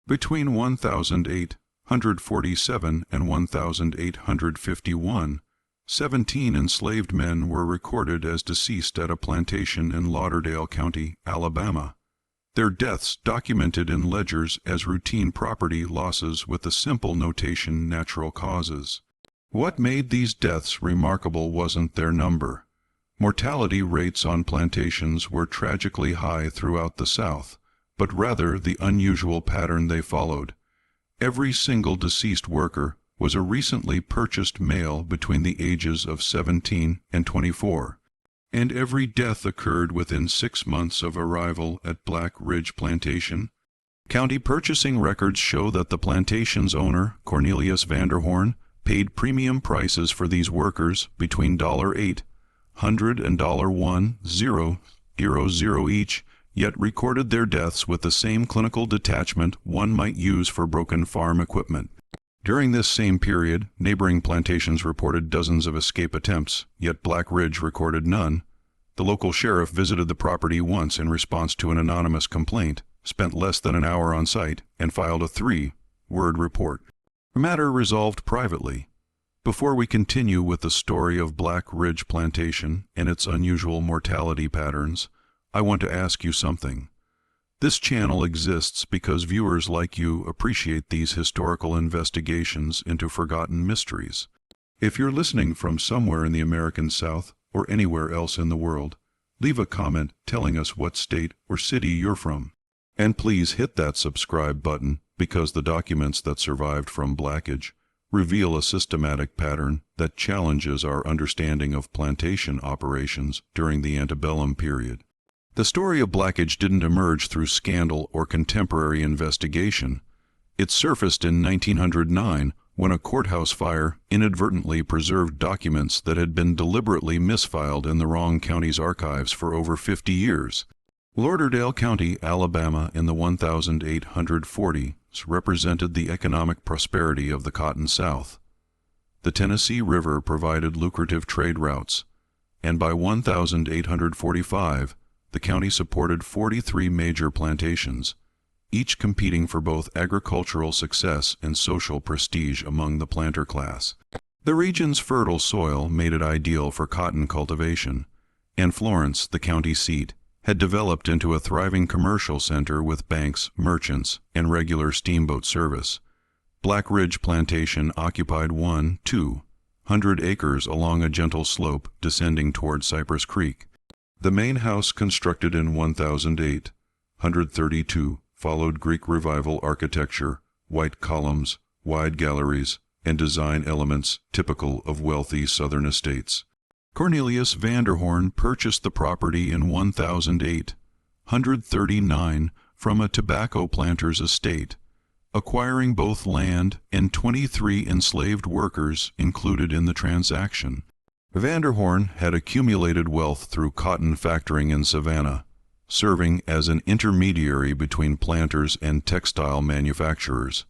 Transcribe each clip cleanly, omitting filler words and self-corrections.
Between 1847 and 1851, 17 enslaved men were recorded as deceased at a plantation in Lauderdale County, Alabama. Their deaths documented in ledgers as routine property losses with the simple notation natural causes. What made these deaths remarkable wasn't their number. Mortality rates on plantations were tragically high throughout the South, but rather the unusual pattern they followed. Every single deceased worker was a recently purchased male between the ages of 17 and 24, and every death occurred within 6 months of arrival at Black Ridge Plantation. County purchasing records show that the plantation's owner, Cornelius Vanderhorn, paid premium prices for these workers between $800 and $1,000 each, yet recorded their deaths with the same clinical detachment one might use for broken farm equipment. During this same period, neighboring plantations reported dozens of escape attempts, yet Black Ridge recorded none. The local sheriff visited the property once in response to an anonymous complaint, spent less than an hour on site, and filed a 3-word report. The matter resolved privately. Before we continue with the story of Black Ridge Plantation and its unusual mortality patterns, I want to ask you something. This channel exists because viewers like you appreciate these historical investigations into forgotten mysteries. If you're listening from somewhere in the American South or anywhere else in the world, leave a comment telling us what state or city you're from. And please hit that subscribe button, because the documents that survived from Blackage reveal a systematic pattern that challenges our understanding of plantation operations during the antebellum period. The story of Blackage didn't emerge through scandal or contemporary investigation. It surfaced in 1909 when a courthouse fire inadvertently preserved documents that had been deliberately misfiled in the wrong county's archives for over 50 years. Lauderdale County, Alabama in the 1840s represented the economic prosperity of the Cotton South. The Tennessee River provided lucrative trade routes, and by 1845, the county supported 43 major plantations, each competing for both agricultural success and social prestige among the planter class. The region's fertile soil made it ideal for cotton cultivation, and Florence, the county seat, had developed into a thriving commercial center with banks, merchants, and regular steamboat service. Black Ridge Plantation occupied 200 acres along a gentle slope descending toward Cypress Creek. The main house, constructed in 1832, followed Greek Revival architecture, white columns, wide galleries, and design elements typical of wealthy Southern estates. Cornelius Vanderhorn purchased the property in 1839 from a tobacco planter's estate, acquiring both land and 23 enslaved workers included in the transaction. Vanderhorn had accumulated wealth through cotton factoring in Savannah, serving as an intermediary between planters and textile manufacturers.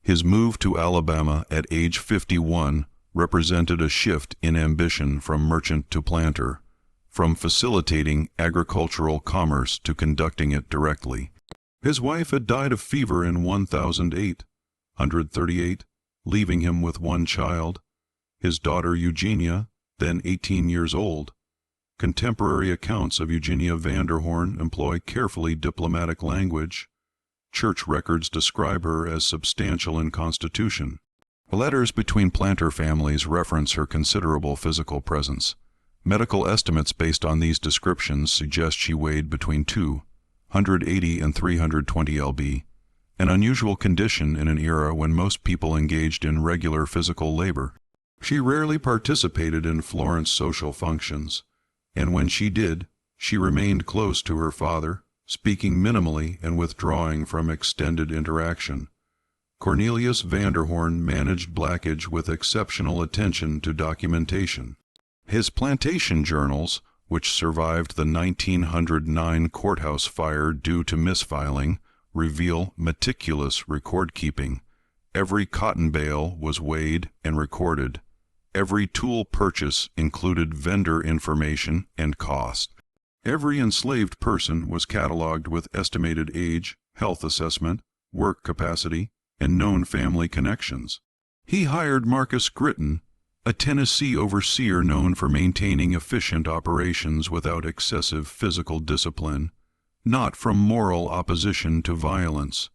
His move to Alabama at age 51 represented a shift in ambition from merchant to planter, from facilitating agricultural commerce to conducting it directly. His wife had died of fever in 1838, leaving him with one child, his daughter Eugenia, then 18 years old. Contemporary accounts of Eugenia Vanderhorn employ carefully diplomatic language. Church records describe her as substantial in constitution. Letters between planter families reference her considerable physical presence. Medical estimates based on these descriptions suggest she weighed between 280 and 320 lb, an unusual condition in an era when most people engaged in regular physical labor. She rarely participated in Florence social functions, and when she did, she remained close to her father, speaking minimally and withdrawing from extended interaction. Cornelius Vanderhorn managed Blackage with exceptional attention to documentation. His plantation journals, which survived the 1909 courthouse fire due to misfiling, reveal meticulous record-keeping. Every cotton bale was weighed and recorded. Every tool purchase included vendor information and cost. Every enslaved person was cataloged with estimated age, health assessment, work capacity, and known family connections. He hired Marcus Gritton, a Tennessee overseer known for maintaining efficient operations without excessive physical discipline, not from moral opposition to violence,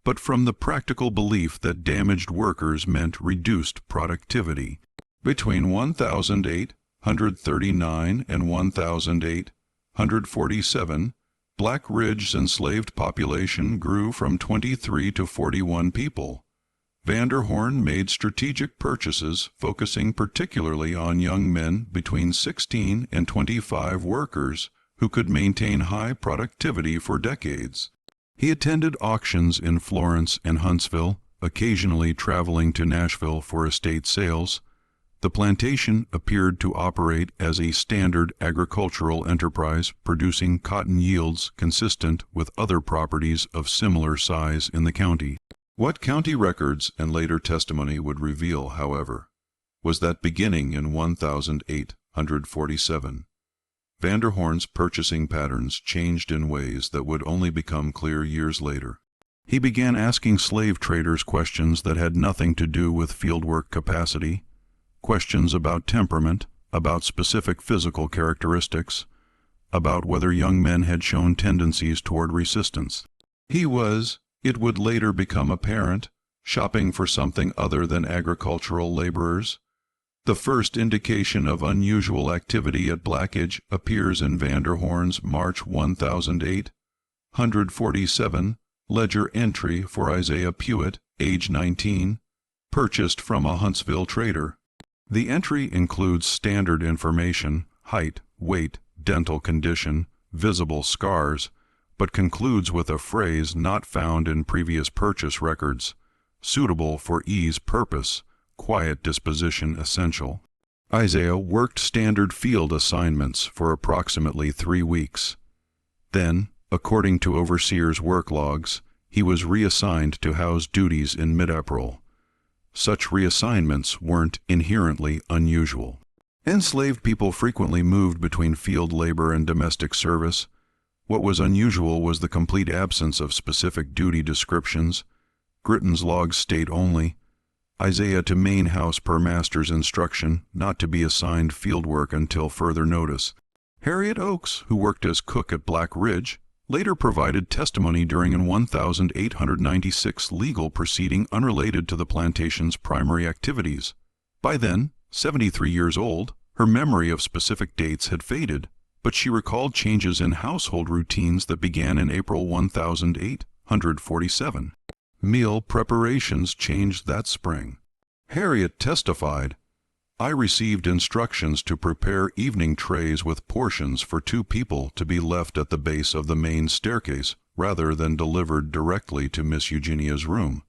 but from the practical belief that damaged workers meant reduced productivity. Between 1839 and 1847, Black Ridge's enslaved population grew from 23 to 41 people. Vanderhorn made strategic purchases focusing particularly on young men between 16 and 25 workers who could maintain high productivity for decades. He attended auctions in Florence and Huntsville, occasionally traveling to Nashville for estate sales. The plantation appeared to operate as a standard agricultural enterprise, producing cotton yields consistent with other properties of similar size in the county. What county records and later testimony would reveal, however, was that beginning in 1847, Vanderhorn's purchasing patterns changed in ways that would only become clear years later. He began asking slave traders questions that had nothing to do with fieldwork capacity, questions about temperament, about specific physical characteristics, about whether young men had shown tendencies toward resistance. He was, it would later become apparent, shopping for something other than agricultural laborers. The first indication of unusual activity at Blackidge appears in Vanderhorn's March 1847 ledger entry for Isaiah Pewitt, age 19, purchased from a Huntsville trader. The entry includes standard information, height, weight, dental condition, visible scars, but concludes with a phrase not found in previous purchase records: suitable for ease purpose, quiet disposition essential. Isaiah worked standard field assignments for approximately 3 weeks. Then, according to overseer's work logs, he was reassigned to house duties in mid-April. Such reassignments weren't inherently unusual. Enslaved people frequently moved between field labor and domestic service. What was unusual was the complete absence of specific duty descriptions. Gritton's logs state only, Isaiah to main house per master's instruction, not to be assigned field work until further notice. Harriet Oaks, who worked as cook at Black Ridge, later provided testimony during an 1896 legal proceeding unrelated to the plantation's primary activities. By then, 73 years old, her memory of specific dates had faded, but she recalled changes in household routines that began in April 1847. Meal preparations changed that spring. Harriet testified, I received instructions to prepare evening trays with portions for 2 people to be left at the base of the main staircase rather than delivered directly to Miss Eugenia's room.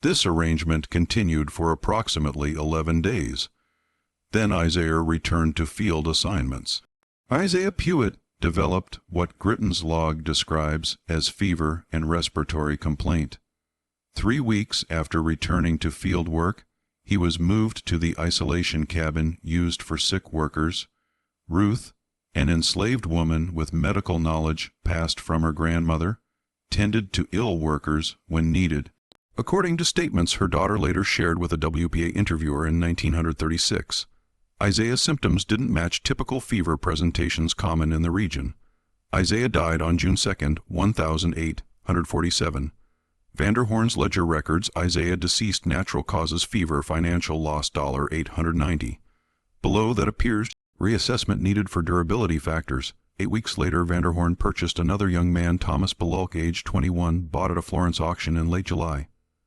This arrangement continued for approximately 11 days. Then Isaiah returned to field assignments. Isaiah Pewitt developed what Gritton's log describes as fever and respiratory complaint. 3 weeks after returning to field work, he was moved to the isolation cabin used for sick workers. Ruth, an enslaved woman with medical knowledge passed from her grandmother, tended to ill workers when needed. According to statements her daughter later shared with a WPA interviewer in 1936, Isaiah's symptoms didn't match typical fever presentations common in the region. Isaiah died on June 2, 1847. Vanderhorn's ledger records Isaiah deceased natural causes fever financial loss $890. Below that appears reassessment needed for durability factors. 8 weeks later, Vanderhorn purchased another young man, Thomas Belulk, age 21, bought at a Florence auction in late July.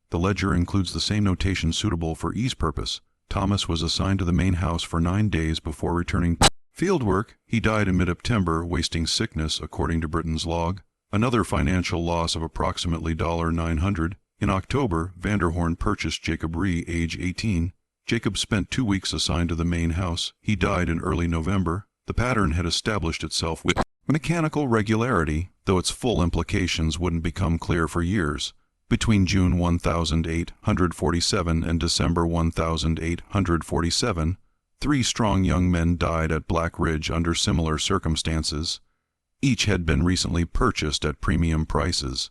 The ledger includes the same notation suitable for ease purpose. Thomas was assigned to the main house for 9 days before returning to field work. He died in mid-September, wasting sickness, according to Britton's log. Another financial loss of approximately $900. In October, Vanderhorn purchased Jacob Ree, age 18. Jacob spent 2 weeks assigned to the main house. He died in early November. The pattern had established itself with mechanical regularity, though its full implications wouldn't become clear for years. Between June 1847 and December 1847, 3 strong young men died at Black Ridge under similar circumstances. Each had been recently purchased at premium prices.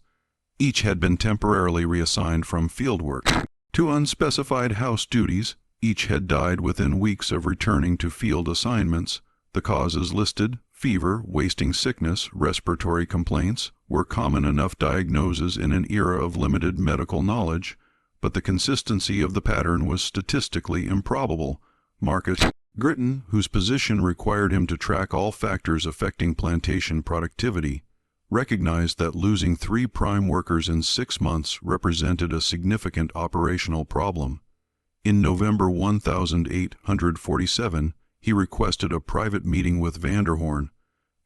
Each had been temporarily reassigned from field work to unspecified house duties. Each had died within weeks of returning to field assignments. The causes listed, fever, wasting sickness, respiratory complaints, were common enough diagnoses in an era of limited medical knowledge, but the consistency of the pattern was statistically improbable. Marcus Gritton, whose position required him to track all factors affecting plantation productivity, recognized that losing 3 prime workers in 6 months represented a significant operational problem. In November 1847, he requested a private meeting with Vanderhorn.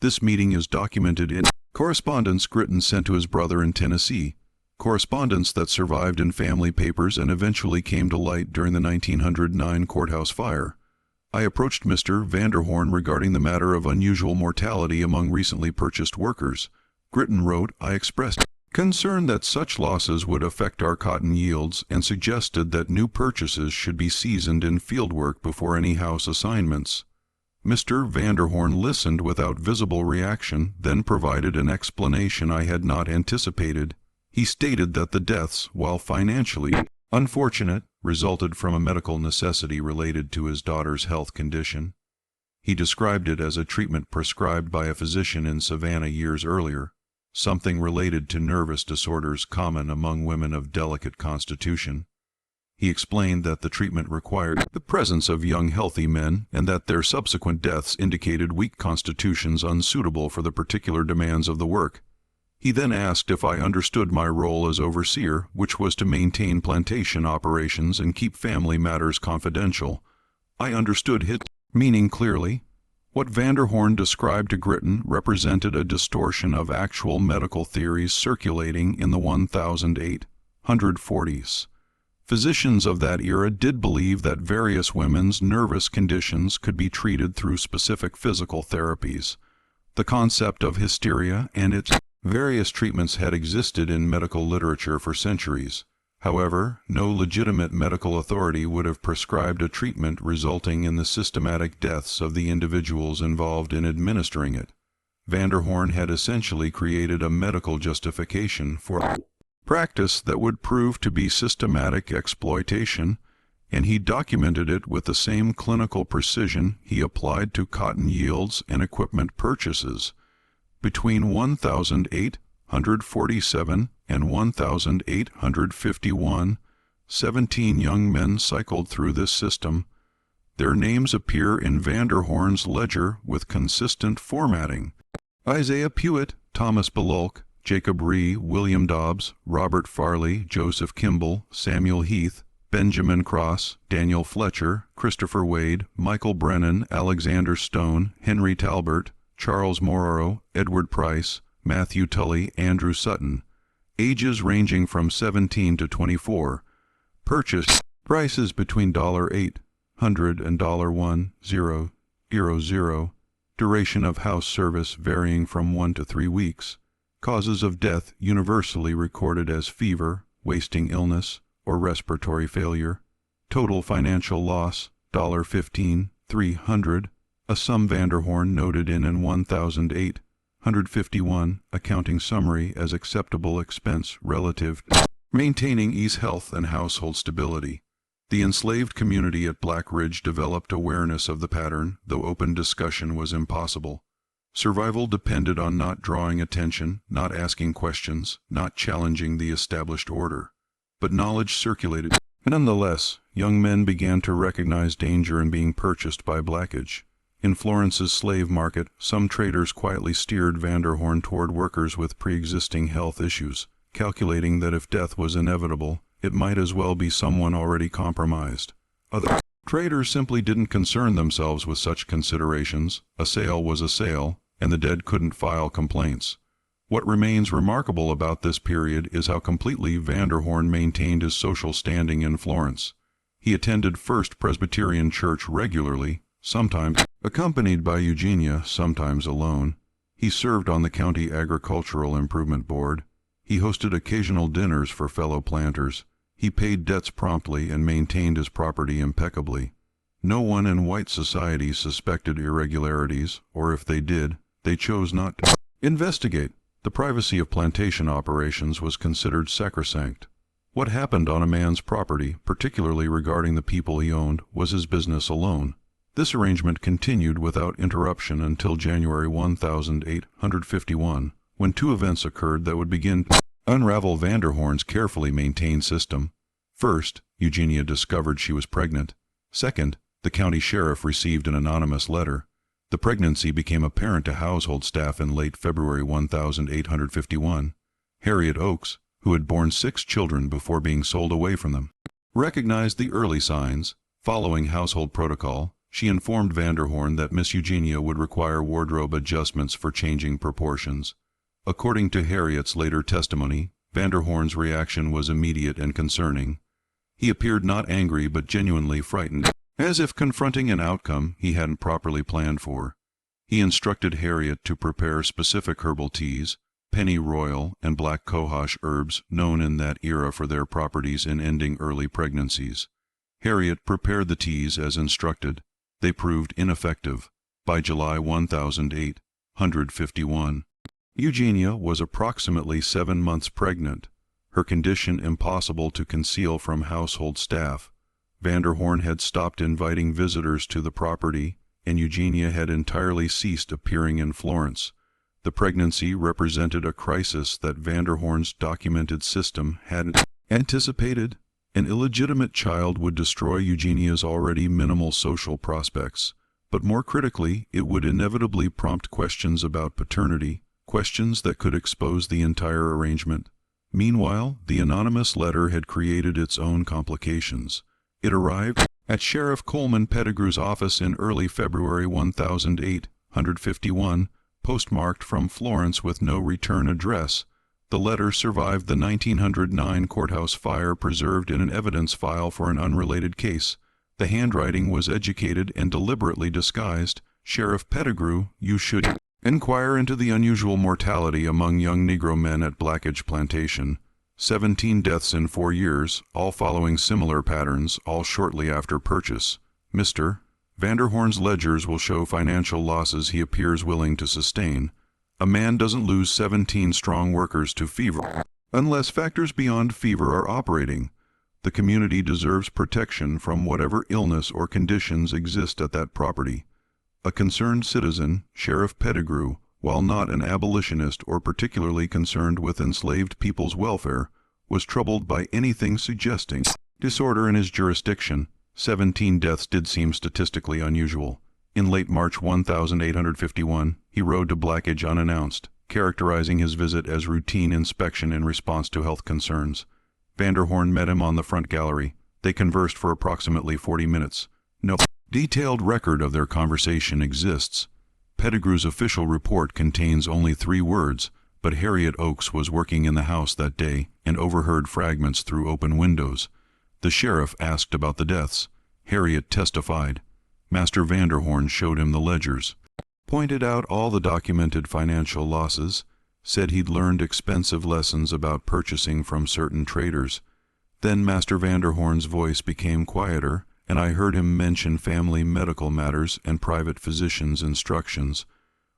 This meeting is documented in correspondence Gritton sent to his brother in Tennessee, correspondence that survived in family papers and eventually came to light during the 1909 courthouse fire. I approached Mr. Vanderhorn regarding the matter of unusual mortality among recently purchased workers. Gritton wrote, I expressed concern that such losses would affect our cotton yields and suggested that new purchases should be seasoned in fieldwork before any house assignments. Mr. Vanderhorn listened without visible reaction, then provided an explanation I had not anticipated. He stated that the deaths, while financially unfortunate, resulted from a medical necessity related to his daughter's health condition. He described it as a treatment prescribed by a physician in Savannah years earlier, something related to nervous disorders common among women of delicate constitution. He explained that the treatment required the presence of young healthy men and that their subsequent deaths indicated weak constitutions unsuitable for the particular demands of the work. He then asked if I understood my role as overseer, which was to maintain plantation operations and keep family matters confidential. I understood his meaning clearly. What Vanderhorn described to Gritton represented a distortion of actual medical theories circulating in the 1840s. Physicians of that era did believe that various women's nervous conditions could be treated through specific physical therapies. The concept of hysteria and its various treatments had existed in medical literature for centuries. However, no legitimate medical authority would have prescribed a treatment resulting in the systematic deaths of the individuals involved in administering it. Vanderhorn had essentially created a medical justification for a practice that would prove to be systematic exploitation, and he documented it with the same clinical precision he applied to cotton yields and equipment purchases. Between 1847 and 1851, 17 young men cycled through this system. Their names appear in Vanderhorn's ledger with consistent formatting. Isaiah Pewitt, Thomas Belulk, Jacob Ree, William Dobbs, Robert Farley, Joseph Kimball, Samuel Heath, Benjamin Cross, Daniel Fletcher, Christopher Wade, Michael Brennan, Alexander Stone, Henry Talbert, Charles Morrow, Edward Price, Matthew Tully, Andrew Sutton. Ages ranging from 17 to 24. Purchase prices between $800 and $1000. Duration of house service varying from 1 to 3 weeks. Causes of death universally recorded as fever, wasting illness, or respiratory failure. Total financial loss, $15,300, a sum Vanderhorn noted in an 1851 accounting summary as acceptable expense relative to maintaining East health and household stability. The enslaved community at Black Ridge developed awareness of the pattern, though open discussion was impossible. Survival depended on not drawing attention, not asking questions, not challenging the established order. But knowledge circulated. Nonetheless, young men began to recognize danger in being purchased by blackage. In Florence's slave market, some traders quietly steered Vanderhorn toward workers with pre-existing health issues, calculating that if death was inevitable, it might as well be someone already compromised. Other traders simply didn't concern themselves with such considerations. A sale was a sale, and the dead couldn't file complaints. What remains remarkable about this period is how completely Vanderhorn maintained his social standing in Florence. He attended First Presbyterian Church regularly, sometimes accompanied by Eugenia, sometimes alone. He served on the County Agricultural Improvement Board. He hosted occasional dinners for fellow planters. He paid debts promptly and maintained his property impeccably. No one in white society suspected irregularities, or if they did, they chose not to investigate. The privacy of plantation operations was considered sacrosanct. What happened on a man's property, particularly regarding the people he owned, was his business alone. This arrangement continued without interruption until January 1851, when two events occurred that would begin to unravel Vanderhorn's carefully maintained system. First, Eugenia discovered she was pregnant. Second, the county sheriff received an anonymous letter. The pregnancy became apparent to household staff in late February 1851. Harriet Oaks, who had borne 6 children before being sold away from them, recognized the early signs. Following household protocol, she informed Vanderhorn that Miss Eugenia would require wardrobe adjustments for changing proportions. According to Harriet's later testimony, Vanderhorn's reaction was immediate and concerning. He appeared not angry but genuinely frightened, as if confronting an outcome he hadn't properly planned for. He instructed Harriet to prepare specific herbal teas, pennyroyal and black cohosh herbs known in that era for their properties in ending early pregnancies. Harriet prepared the teas as instructed. They proved ineffective. By July 1851, Eugenia was approximately 7 months pregnant, her condition impossible to conceal from household staff. Vanderhorn had stopped inviting visitors to the property, and Eugenia had entirely ceased appearing in Florence. The pregnancy represented a crisis that Vanderhorn's documented system hadn't anticipated. An illegitimate child would destroy Eugenia's already minimal social prospects, but more critically, it would inevitably prompt questions about paternity, questions that could expose the entire arrangement. Meanwhile, the anonymous letter had created its own complications. It arrived at Sheriff Coleman Pettigrew's office in early February 1851, postmarked from Florence with no return address. The letter survived the 1909 courthouse fire, preserved in an evidence file for an unrelated case. The handwriting was educated and deliberately disguised. Sheriff Pettigrew, you should inquire into the unusual mortality among young Negro men at Ridge Plantation. 17 deaths in 4 years, all following similar patterns, all shortly after purchase. Mr. Vanderhorn's ledgers will show financial losses he appears willing to sustain. A man doesn't lose 17 strong workers to fever unless factors beyond fever are operating. The community deserves protection from whatever illness or conditions exist at that property. A concerned citizen, Sheriff Pettigrew, while not an abolitionist or particularly concerned with enslaved people's welfare, was troubled by anything suggesting disorder in his jurisdiction. 17 deaths did seem statistically unusual. In late March 1851, he rode to Ridge unannounced, characterizing his visit as routine inspection in response to health concerns. Vanderhorn met him on the front gallery. They conversed for approximately 40 minutes. No detailed record of their conversation exists. Pettigrew's official report contains only 3 words, but Harriet Oaks was working in the house that day and overheard fragments through open windows. The sheriff asked about the deaths. Harriet testified. Master Vanderhorn showed him the ledgers, pointed out all the documented financial losses, said he'd learned expensive lessons about purchasing from certain traders. Then Master Vanderhorn's voice became quieter, and I heard him mention family medical matters and private physicians' instructions.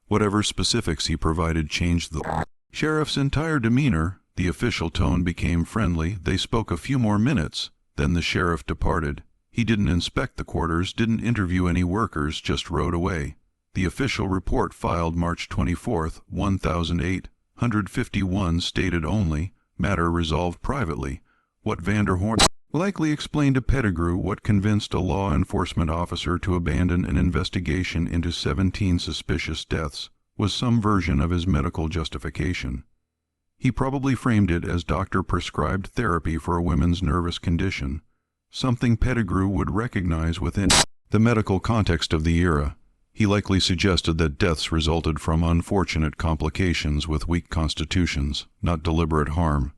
Whatever specifics he provided changed the sheriff's entire demeanor. The official tone became friendly. They spoke a few more minutes. Then the sheriff departed. He didn't inspect the quarters, didn't interview any workers, just rode away. The official report filed March 24, 1851 stated only, matter resolved privately. What Vanderhorn likely explained to Pettigrew what convinced a law enforcement officer to abandon an investigation into 17 suspicious deaths was some version of his medical justification. He probably framed it as doctor-prescribed therapy for a woman's nervous condition, something Pettigrew would recognize within the medical context of the era. He likely suggested that deaths resulted from unfortunate complications with weak constitutions, not deliberate harm.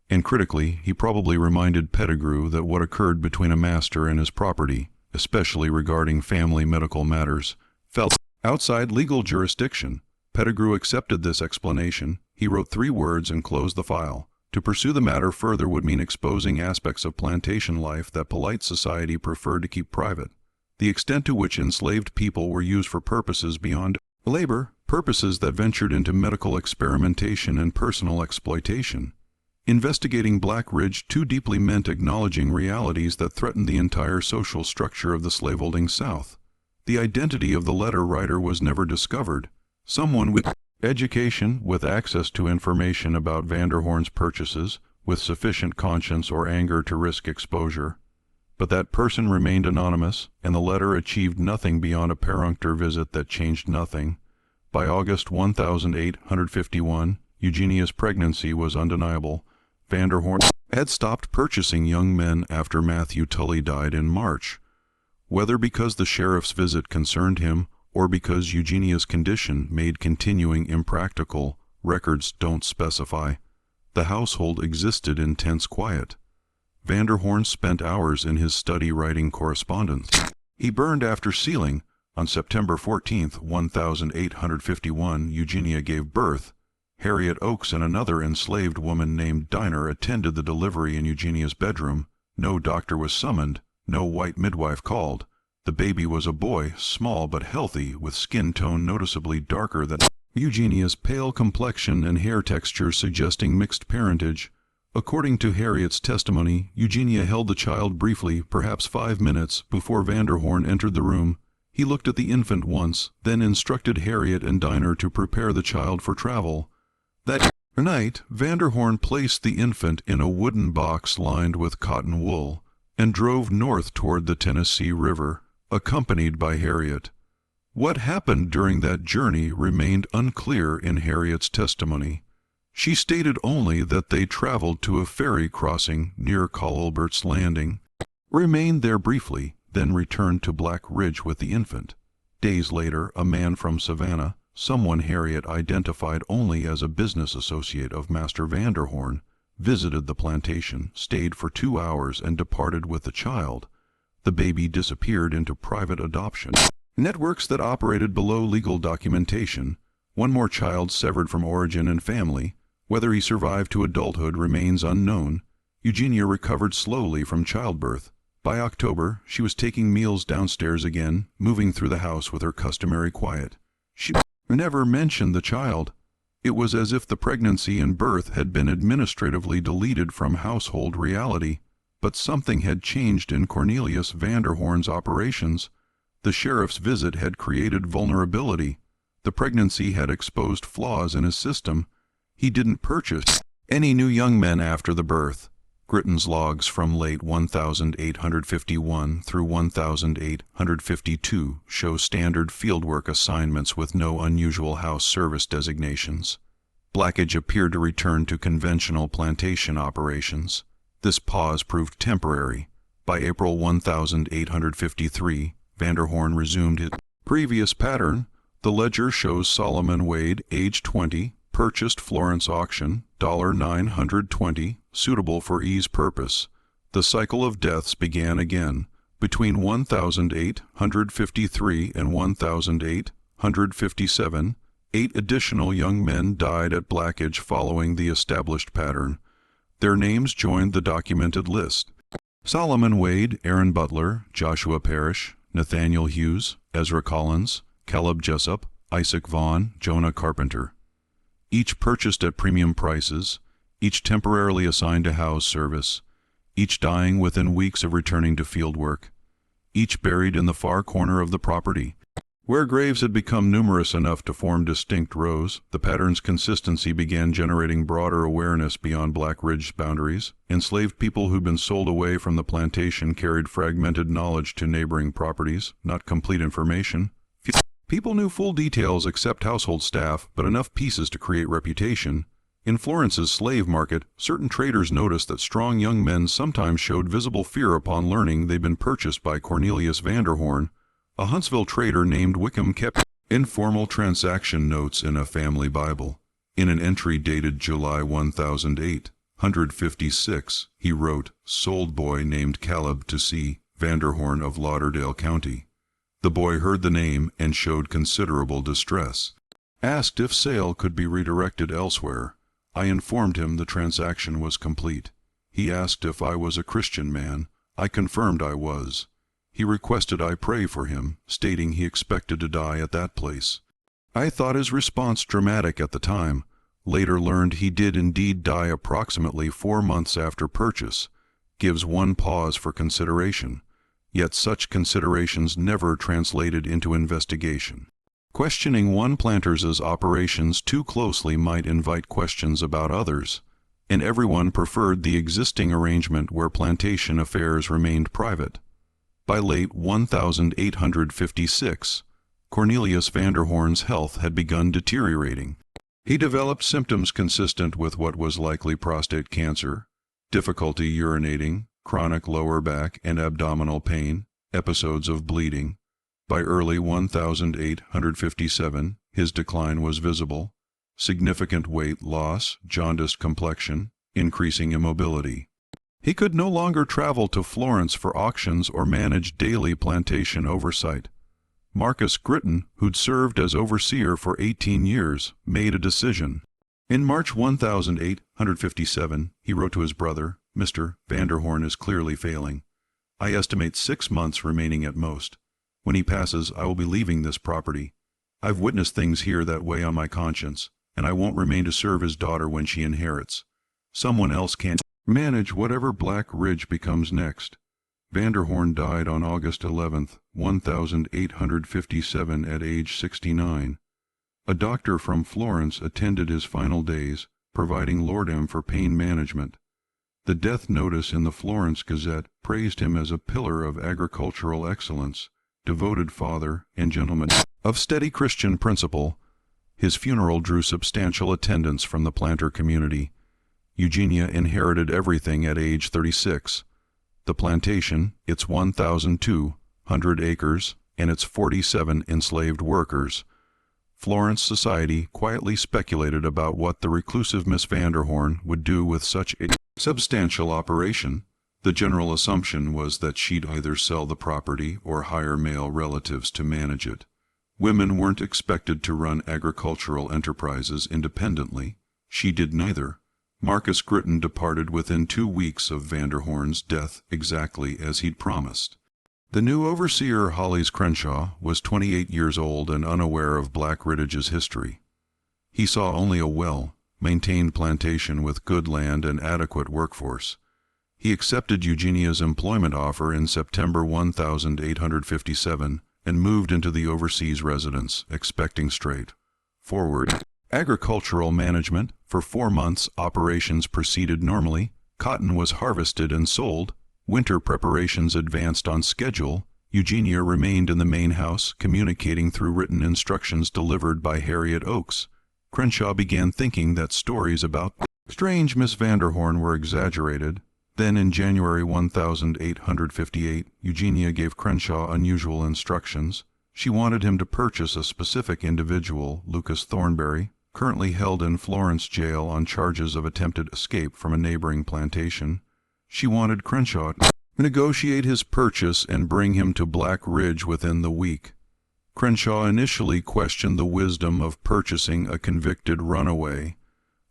And critically, he probably reminded Pettigrew that what occurred between a master and his property, especially regarding family medical matters, fell outside legal jurisdiction. Pettigrew accepted this explanation. He wrote 3 words and closed the file. To pursue the matter further would mean exposing aspects of plantation life that polite society preferred to keep private. The extent to which enslaved people were used for purposes beyond labor, purposes that ventured into medical experimentation and personal exploitation. Investigating Black Ridge too deeply meant acknowledging realities that threatened the entire social structure of the slaveholding South. The identity of the letter writer was never discovered. Someone with education, with access to information about Vanderhorn's purchases, with sufficient conscience or anger to risk exposure. But that person remained anonymous, and the letter achieved nothing beyond a perfunctory visit that changed nothing. By August 1851, Eugenia's pregnancy was undeniable. Vanderhorn had stopped purchasing young men after Matthew Tully died in March. Whether because the sheriff's visit concerned him, or because Eugenia's condition made continuing impractical, records don't specify. The household existed in tense quiet. Vanderhorn spent hours in his study writing correspondence. He burned after sealing. On September 14, 1851, Eugenia gave birth. Harriet Oaks and another enslaved woman named Dinah attended the delivery in Eugenia's bedroom. No doctor was summoned, no white midwife called. The baby was a boy, small but healthy, with skin tone noticeably darker than Eugenia's pale complexion and hair texture suggesting mixed parentage. According to Harriet's testimony, Eugenia held the child briefly, perhaps 5 minutes, before Vanderhorn entered the room. He looked at the infant once, then instructed Harriet and Dinah to prepare the child for travel. That night, Vanderhorn placed the infant in a wooden box lined with cotton wool and drove north toward the Tennessee River, accompanied by Harriet. What happened during that journey remained unclear in Harriet's testimony. She stated only that they traveled to a ferry crossing near Colbert's Landing, remained there briefly, then returned to Black Ridge with the infant. Days later, a man from Savannah, someone Harriet identified only as a business associate of Master Vanderhorn, visited the plantation, stayed for 2 hours, and departed with the child. The baby disappeared into private adoption. Networks that operated below legal documentation. One more child severed from origin and family. Whether he survived to adulthood remains unknown. Eugenia recovered slowly from childbirth. By October, she was taking meals downstairs again, moving through the house with her customary quiet. She never mentioned the child. It was as if the pregnancy and birth had been administratively deleted from household reality. But something had changed in Cornelius Vanderhorn's operations. The sheriff's visit had created vulnerability. The pregnancy had exposed flaws in his system. He didn't purchase any new young men after the birth. Gritton's logs from late 1851 through 1852 show standard fieldwork assignments with no unusual house service designations. Blackage appeared to return to conventional plantation operations. This pause proved temporary. By April 1853, Vanderhorn resumed his previous pattern. The ledger shows Solomon Wade, age 20, purchased Florence auction, $920, suitable for ease purpose. The cycle of deaths began again. Between 1853 and 1857, 8 additional young men died at Blackage following the established pattern. Their names joined the documented list. Solomon Wade, Aaron Butler, Joshua Parrish, Nathaniel Hughes, Ezra Collins, Caleb Jessup, Isaac Vaughn, Jonah Carpenter. Each purchased at premium prices, each temporarily assigned to house service, each dying within weeks of returning to fieldwork, each buried in the far corner of the property. Where graves had become numerous enough to form distinct rows, the pattern's consistency began generating broader awareness beyond Black Ridge's boundaries. Enslaved people who'd been sold away from the plantation carried fragmented knowledge to neighboring properties, not complete information. People knew full details except household staff, but enough pieces to create reputation. In Florence's slave market, certain traders noticed that strong young men sometimes showed visible fear upon learning they'd been purchased by Cornelius Vanderhorn. A Huntsville trader named Wickham kept informal transaction notes in a family Bible. In an entry dated July 1856, he wrote, "Sold boy named Caleb to C. Vanderhorn of Lauderdale County." The boy heard the name and showed considerable distress. Asked if sale could be redirected elsewhere. I informed him the transaction was complete. He asked if I was a Christian man. I confirmed I was. He requested I pray for him, stating he expected to die at that place. I thought his response dramatic at the time. Later learned he did indeed die approximately 4 months after purchase. Gives one pause for consideration. Yet such considerations never translated into investigation. Questioning one planter's operations too closely might invite questions about others, and everyone preferred the existing arrangement where plantation affairs remained private. By late 1856, Cornelius Vanderhorn's health had begun deteriorating. He developed symptoms consistent with what was likely prostate cancer, difficulty urinating, chronic lower back and abdominal pain, episodes of bleeding. By early 1857, his decline was visible. Significant weight loss, jaundiced complexion, increasing immobility. He could no longer travel to Florence for auctions or manage daily plantation oversight. Marcus Gritton, who'd served as overseer for 18 years, made a decision. In March 1857, he wrote to his brother, "Mr. Vanderhorn is clearly failing. I estimate 6 months remaining at most. When he passes, I will be leaving this property. I've witnessed things here that weigh on my conscience, and I won't remain to serve his daughter when she inherits. Someone else can manage whatever Black Ridge becomes next." Vanderhorn died on August 11, 1857 at age 69. A doctor from Florence attended his final days, providing laudanum for pain management. The death notice in the Florence Gazette praised him as a pillar of agricultural excellence, devoted father and gentleman of steady Christian principle. His funeral drew substantial attendance from the planter community. Eugenia inherited everything at age 36. The plantation, its 1,200 acres, and its 47 enslaved workers. Florence society quietly speculated about what the reclusive Miss Vanderhorn would do with such a substantial operation. The general assumption was that she'd either sell the property or hire male relatives to manage it. Women weren't expected to run agricultural enterprises independently. She did neither. Marcus Gritton departed within 2 weeks of Vanderhorn's death, exactly as he'd promised. The new overseer, Hollis Crenshaw, was 28 years old and unaware of Black Ridge's history. He saw only a well-maintained plantation with good land and adequate workforce. He accepted Eugenia's employment offer in September 1857 and moved into the overseas residence, expecting straightforward agricultural management. For 4 months, operations proceeded normally. Cotton was harvested and sold. Winter preparations advanced on schedule. Eugenia remained in the main house, communicating through written instructions delivered by Harriet Oaks. Crenshaw began thinking that stories about strange Miss Vanderhorn were exaggerated. Then in January 1858, Eugenia gave Crenshaw unusual instructions. She wanted him to purchase a specific individual, Lucas Thornberry, currently held in Florence jail on charges of attempted escape from a neighboring plantation. She wanted Crenshaw to negotiate his purchase and bring him to Black Ridge within the week. Crenshaw initially questioned the wisdom of purchasing a convicted runaway.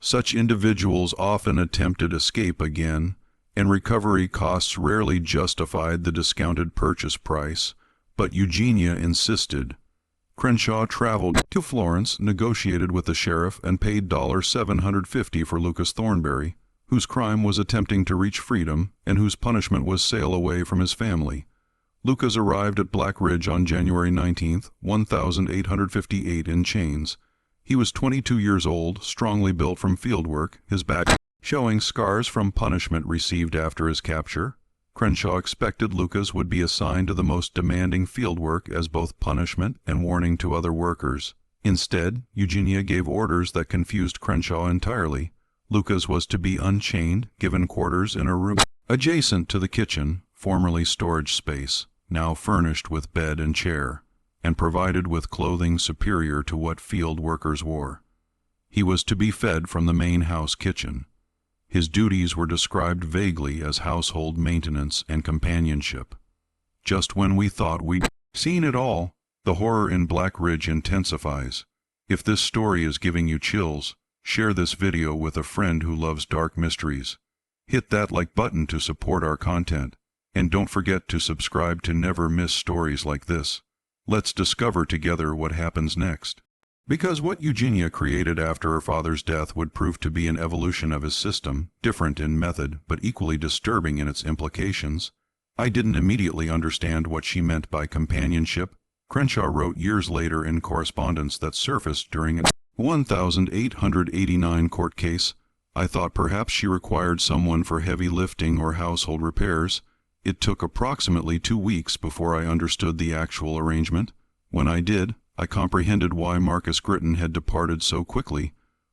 Such individuals often attempted escape again, and recovery costs rarely justified the discounted purchase price, but Eugenia insisted. Crenshaw traveled to Florence, negotiated with the sheriff, and paid $750 for Lucas Thornberry, whose crime was attempting to reach freedom and whose punishment was sail away from his family. Lucas arrived at Black Ridge on January 19, 1858 in chains. He was 22 years old, strongly built from field work, his back showing scars from punishment received after his capture. Crenshaw expected Lucas would be assigned to the most demanding field work as both punishment and warning to other workers. Instead, Eugenia gave orders that confused Crenshaw entirely. Lucas was to be unchained, given quarters in a room adjacent to the kitchen, formerly storage space, now furnished with bed and chair, and provided with clothing superior to what field workers wore. He was to be fed from the main house kitchen. His duties were described vaguely as household maintenance and companionship. Just when we thought we'd seen it all, the horror in Black Ridge intensifies. If this story is giving you chills, share this video with a friend who loves dark mysteries. Hit that like button to support our content, and don't forget to subscribe to never miss stories like this. Let's discover together what happens next. Because what Eugenia created after her father's death would prove to be an evolution of his system, different in method but equally disturbing in its implications. I didn't immediately understand what she meant by companionship, Crenshaw wrote years later in correspondence that surfaced during a 1889 court case. I thought perhaps she required someone for heavy lifting or household repairs. It took approximately 2 weeks before I understood the actual arrangement. When I did, I comprehended why Marcus Gritton had departed so quickly.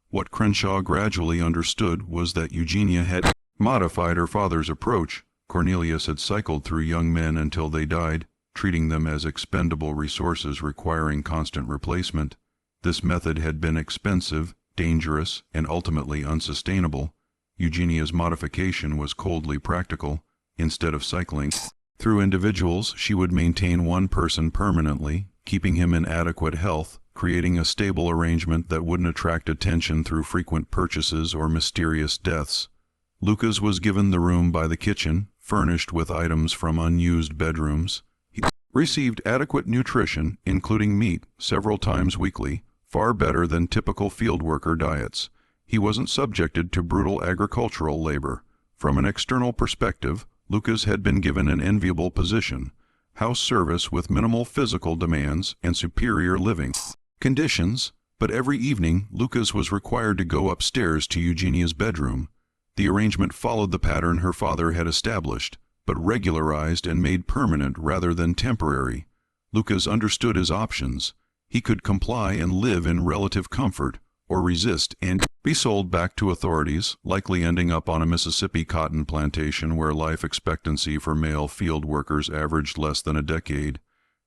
What Crenshaw gradually understood was that Eugenia had modified her father's approach. Cornelius had cycled through young men until they died, treating them as expendable resources requiring constant replacement. This method had been expensive, dangerous, and ultimately unsustainable. Eugenia's modification was coldly practical. Instead of cycling through individuals, she would maintain one person permanently, keeping him in adequate health, creating a stable arrangement that wouldn't attract attention through frequent purchases or mysterious deaths. Lucas was given the room by the kitchen, furnished with items from unused bedrooms. He received adequate nutrition, including meat, several times weekly, far better than typical field worker diets. He wasn't subjected to brutal agricultural labor. From an external perspective, Lucas had been given an enviable position: house service with minimal physical demands and superior living conditions, but every evening Lucas was required to go upstairs to Eugenia's bedroom. The arrangement followed the pattern her father had established, but regularized and made permanent rather than temporary. Lucas understood his options. He could comply and live in relative comfort, or resist and be sold back to authorities, likely ending up on a Mississippi cotton plantation where life expectancy for male field workers averaged less than a decade.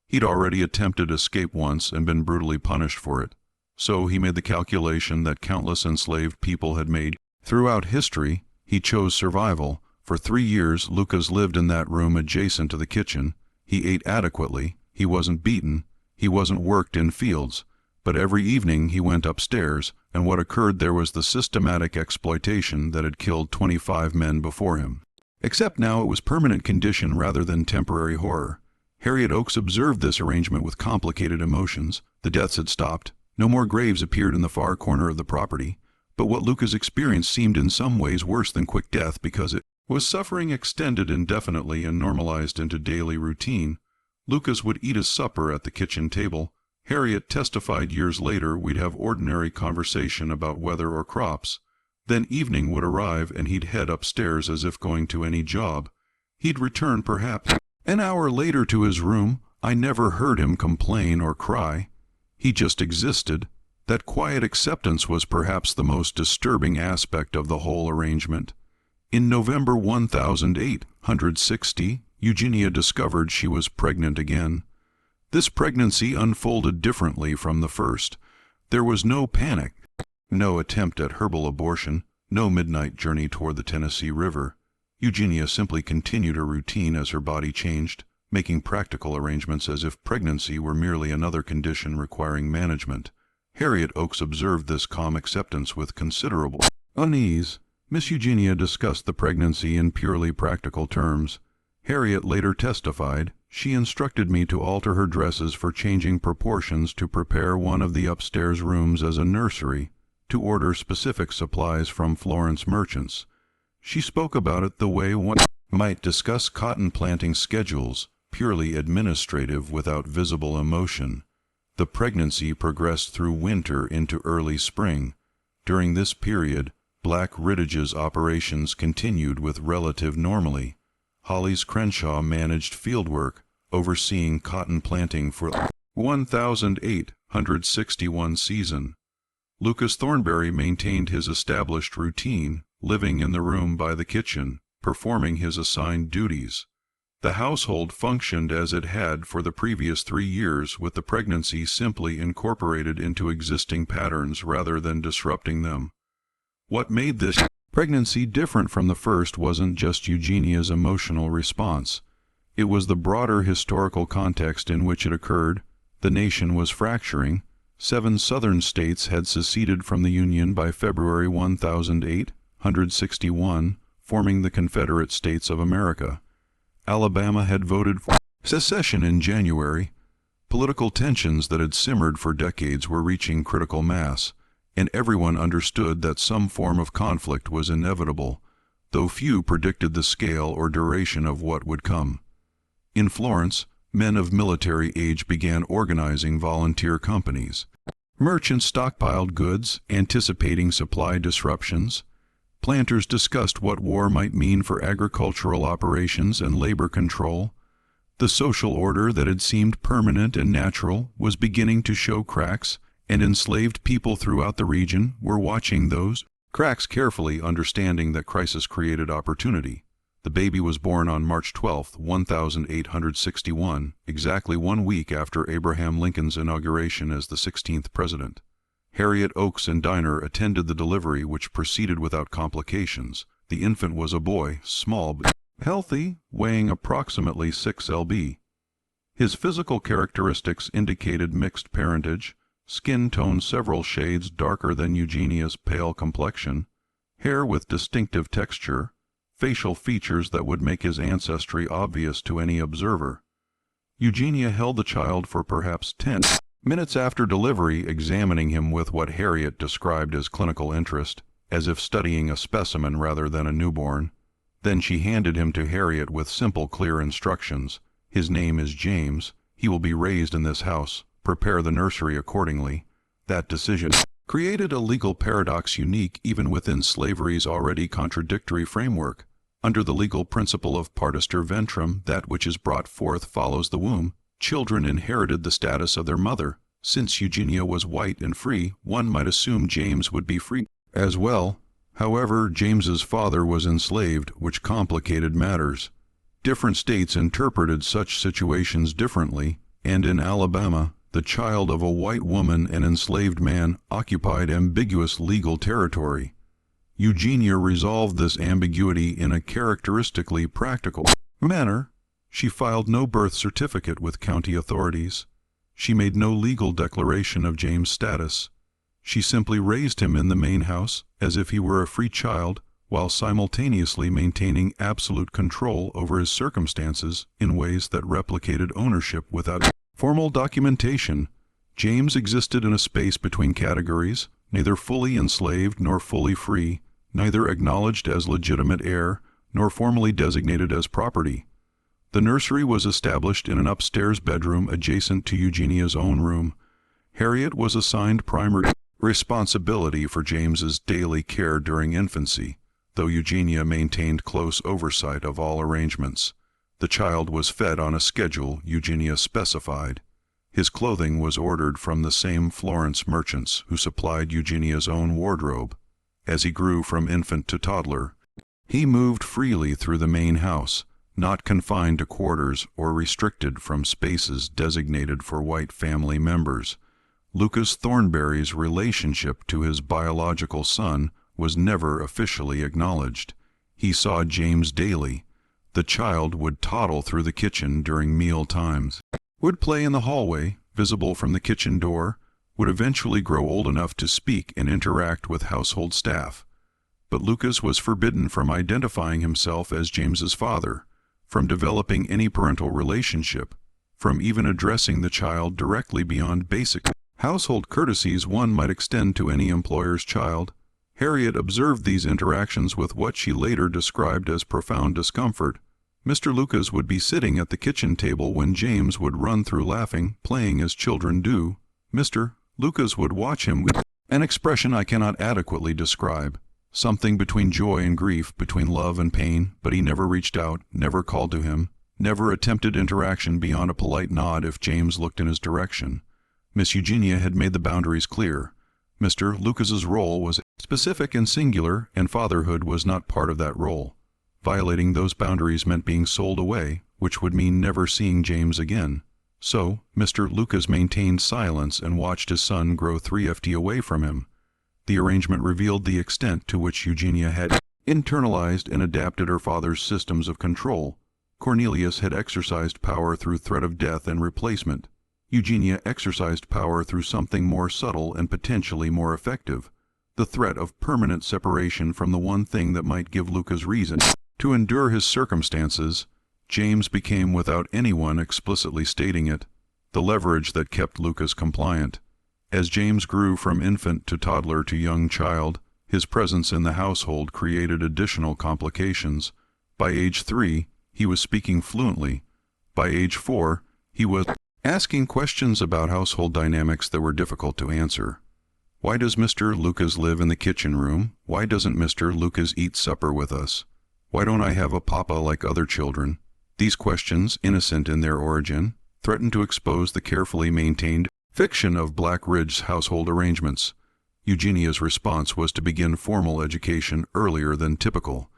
He'd already attempted escape once and been brutally punished for it. So he made the calculation that countless enslaved people had made. Throughout history, he chose survival. For 3 years, Lucas lived in that room adjacent to the kitchen. He ate adequately. He wasn't beaten. He wasn't worked in fields. But every evening he went upstairs, and what occurred there was the systematic exploitation that had killed 25 men before him. Except now it was permanent condition rather than temporary horror. Harriet Oaks observed this arrangement with complicated emotions. The deaths had stopped. No more graves appeared in the far corner of the property. But what Lucas experienced seemed in some ways worse than quick death because it was suffering extended indefinitely and normalized into daily routine. Lucas would eat his supper at the kitchen table. Harriet testified years later we'd have ordinary conversation about weather or crops. Then evening would arrive and he'd head upstairs as if going to any job. He'd return perhaps an hour later to his room. I never heard him complain or cry. He just existed. That quiet acceptance was perhaps the most disturbing aspect of the whole arrangement. In November 1860, Eugenia discovered she was pregnant again. This pregnancy unfolded differently from the first. There was no panic, no attempt at herbal abortion, no midnight journey toward the Tennessee River. Eugenia simply continued her routine as her body changed, making practical arrangements as if pregnancy were merely another condition requiring management. Harriet Oaks observed this calm acceptance with considerable unease. Miss Eugenia discussed the pregnancy in purely practical terms. Harriet later testified, "She instructed me to alter her dresses for changing proportions to prepare one of the upstairs rooms as a nursery, to order specific supplies from Florence merchants." She spoke about it the way one might discuss cotton planting schedules, purely administrative without visible emotion. The pregnancy progressed through winter into early spring. During this period, Black Ridge's operations continued with relative normalcy. Hollis Crenshaw managed fieldwork, overseeing cotton planting for 1861 season. Lucas Thornberry maintained his established routine, living in the room by the kitchen, performing his assigned duties. The household functioned as it had for the previous 3 years, with the pregnancy simply incorporated into existing patterns rather than disrupting them. What made this pregnancy different from the first wasn't just Eugenia's emotional response. It was the broader historical context in which it occurred. The nation was fracturing. 7 southern states had seceded from the Union by February 1861, forming the Confederate States of America. Alabama had voted for secession in January. Political tensions that had simmered for decades were reaching critical mass, and everyone understood that some form of conflict was inevitable, though few predicted the scale or duration of what would come. In Florence, men of military age began organizing volunteer companies. Merchants stockpiled goods, anticipating supply disruptions. Planters discussed what war might mean for agricultural operations and labor control. The social order that had seemed permanent and natural was beginning to show cracks, and enslaved people throughout the region were watching those cracks carefully, understanding that crisis created opportunity. The baby was born on March 12, 1861, exactly 1 week after Abraham Lincoln's inauguration as the 16th president. Harriet Oaks and Dinah attended the delivery, which proceeded without complications. The infant was a boy, small but healthy, weighing approximately 6 lb. His physical characteristics indicated mixed parentage, skin tone several shades darker than Eugenia's pale complexion, hair with distinctive texture, facial features that would make his ancestry obvious to any observer. Eugenia held the child for perhaps 10 minutes after delivery, examining him with what Harriet described as clinical interest, as if studying a specimen rather than a newborn. Then she handed him to Harriet with simple, clear instructions. His name is James. He will be raised in this house. Prepare the nursery accordingly. That decision created a legal paradox unique even within slavery's already contradictory framework. Under the legal principle of partister ventrum, that which is brought forth follows the womb, children inherited the status of their mother. Since Eugenia was white and free, one might assume James would be free as well. However, James's father was enslaved, which complicated matters. Different states interpreted such situations differently, and in Alabama, the child of a white woman and enslaved man occupied ambiguous legal territory. Eugenia resolved this ambiguity in a characteristically practical manner. She filed no birth certificate with county authorities. She made no legal declaration of James' status. She simply raised him in the main house as if he were a free child, while simultaneously maintaining absolute control over his circumstances in ways that replicated ownership without formal documentation. James existed in a space between categories, neither fully enslaved nor fully free, neither acknowledged as legitimate heir, nor formally designated as property. The nursery was established in an upstairs bedroom adjacent to Eugenia's own room. Harriet was assigned primary responsibility for James's daily care during infancy, though Eugenia maintained close oversight of all arrangements. The child was fed on a schedule Eugenia specified. His clothing was ordered from the same Florence merchants who supplied Eugenia's own wardrobe. As he grew from infant to toddler, he moved freely through the main house, not confined to quarters or restricted from spaces designated for white family members. Lucas Thornberry's relationship to his biological son was never officially acknowledged. He saw James daily. The child would toddle through the kitchen during meal times, would play in the hallway, visible from the kitchen door, would eventually grow old enough to speak and interact with household staff. But Lucas was forbidden from identifying himself as James's father, from developing any parental relationship, from even addressing the child directly beyond basic household courtesies one might extend to any employer's child. Harriet observed these interactions with what she later described as profound discomfort. Mr. Lucas would be sitting at the kitchen table when James would run through laughing, playing as children do. Mr. Lucas would watch him with an expression I cannot adequately describe, something between joy and grief, between love and pain, but he never reached out, never called to him, never attempted interaction beyond a polite nod if James looked in his direction. Miss Eugenia had made the boundaries clear. Mr. Lucas's role was specific and singular, and fatherhood was not part of that role. Violating those boundaries meant being sold away, which would mean never seeing James again. So, Mr. Lucas maintained silence and watched his son grow 3 ft away from him. The arrangement revealed the extent to which Eugenia had internalized and adapted her father's systems of control. Cornelius had exercised power through threat of death and replacement. Eugenia exercised power through something more subtle and potentially more effective, the threat of permanent separation from the one thing that might give Lucas reason to endure his circumstances. James became, without anyone explicitly stating it, the leverage that kept Lucas compliant. As James grew from infant to toddler to young child, his presence in the household created additional complications. By age 3, he was speaking fluently. By age 4, he was asking questions about household dynamics that were difficult to answer. Why does Mr. Lucas live in the kitchen room? Why doesn't Mr. Lucas eat supper with us? Why don't I have a papa like other children? These questions, innocent in their origin, threatened to expose the carefully maintained fiction of Black Ridge's household arrangements. Eugenia's response was to begin formal education earlier than typical.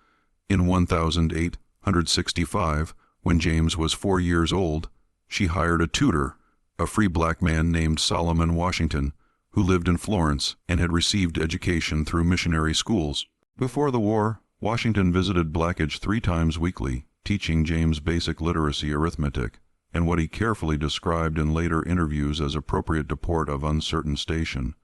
In 1865, when James was 4 years old, she hired a tutor, a free black man named Solomon Washington, who lived in Florence and had received education through missionary schools. Before the war, Washington visited Blackidge 3 times weekly, teaching James basic literacy arithmetic, and what he carefully described in later interviews as appropriate deport of uncertain station.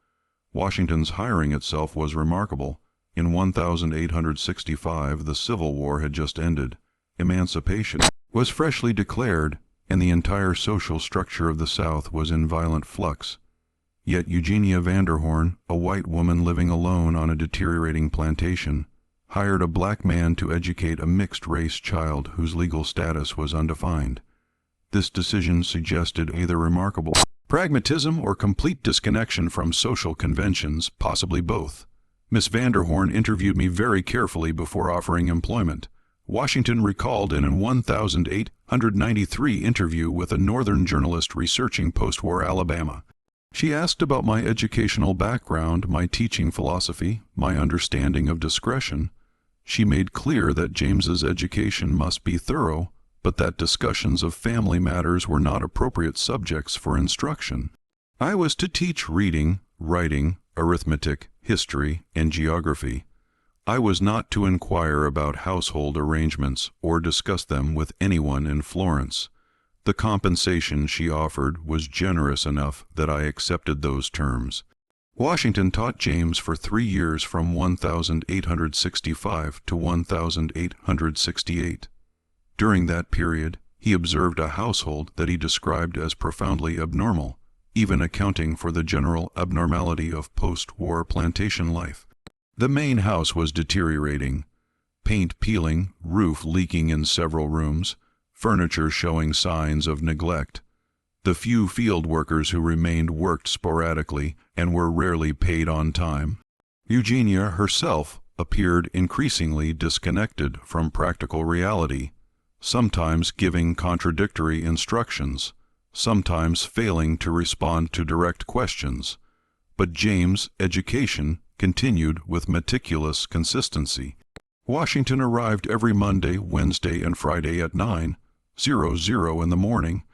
Washington's hiring itself was remarkable. In 1865, the Civil War had just ended. Emancipation was freshly declared, and the entire social structure of the South was in violent flux. Yet Eugenia Vanderhorn, a white woman living alone on a deteriorating plantation, hired a black man to educate a mixed-race child whose legal status was undefined. This decision suggested either remarkable pragmatism or complete disconnection from social conventions, possibly both. Miss Vanderhorn interviewed me very carefully before offering employment. Washington recalled in an 1893 interview with a Northern journalist researching postwar Alabama. She asked about my educational background, my teaching philosophy, my understanding of discretion. She made clear that James's education must be thorough, but that discussions of family matters were not appropriate subjects for instruction. I was to teach reading, writing, arithmetic, history, and geography. I was not to inquire about household arrangements or discuss them with anyone in Florence. The compensation she offered was generous enough that I accepted those terms. Washington taught James for 3 years from 1865 to 1868. During that period, he observed a household that he described as profoundly abnormal, even accounting for the general abnormality of post-war plantation life. The main house was deteriorating, paint peeling, roof leaking in several rooms, furniture showing signs of neglect. The few field workers who remained worked sporadically and were rarely paid on time. Eugenia herself appeared increasingly disconnected from practical reality, sometimes giving contradictory instructions, sometimes failing to respond to direct questions. But James' education continued with meticulous consistency. Washington arrived every Monday, Wednesday, and Friday at 9:00 in the morning.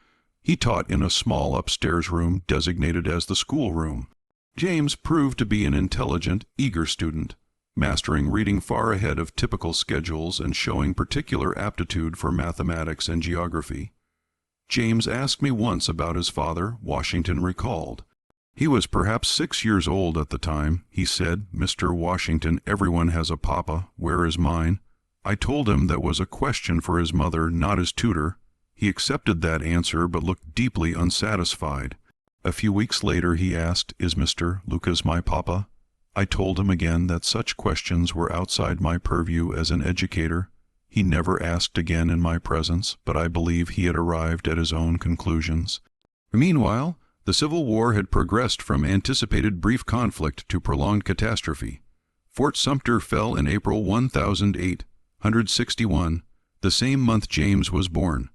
He taught in a small upstairs room designated as the schoolroom. James proved to be an intelligent, eager student, mastering reading far ahead of typical schedules and showing particular aptitude for mathematics and geography. James asked me once about his father, Washington recalled. He was perhaps 6 years old at the time. He said, "Mr. Washington, everyone has a papa. Where is mine?" I told him that was a question for his mother, not his tutor. He accepted that answer but looked deeply unsatisfied. A few weeks later he asked, "Is Mr. Lucas my papa?" I told him again that such questions were outside my purview as an educator. He never asked again in my presence, but I believe he had arrived at his own conclusions. Meanwhile, the Civil War had progressed from anticipated brief conflict to prolonged catastrophe. Fort Sumter fell in April 1861, the same month James was born.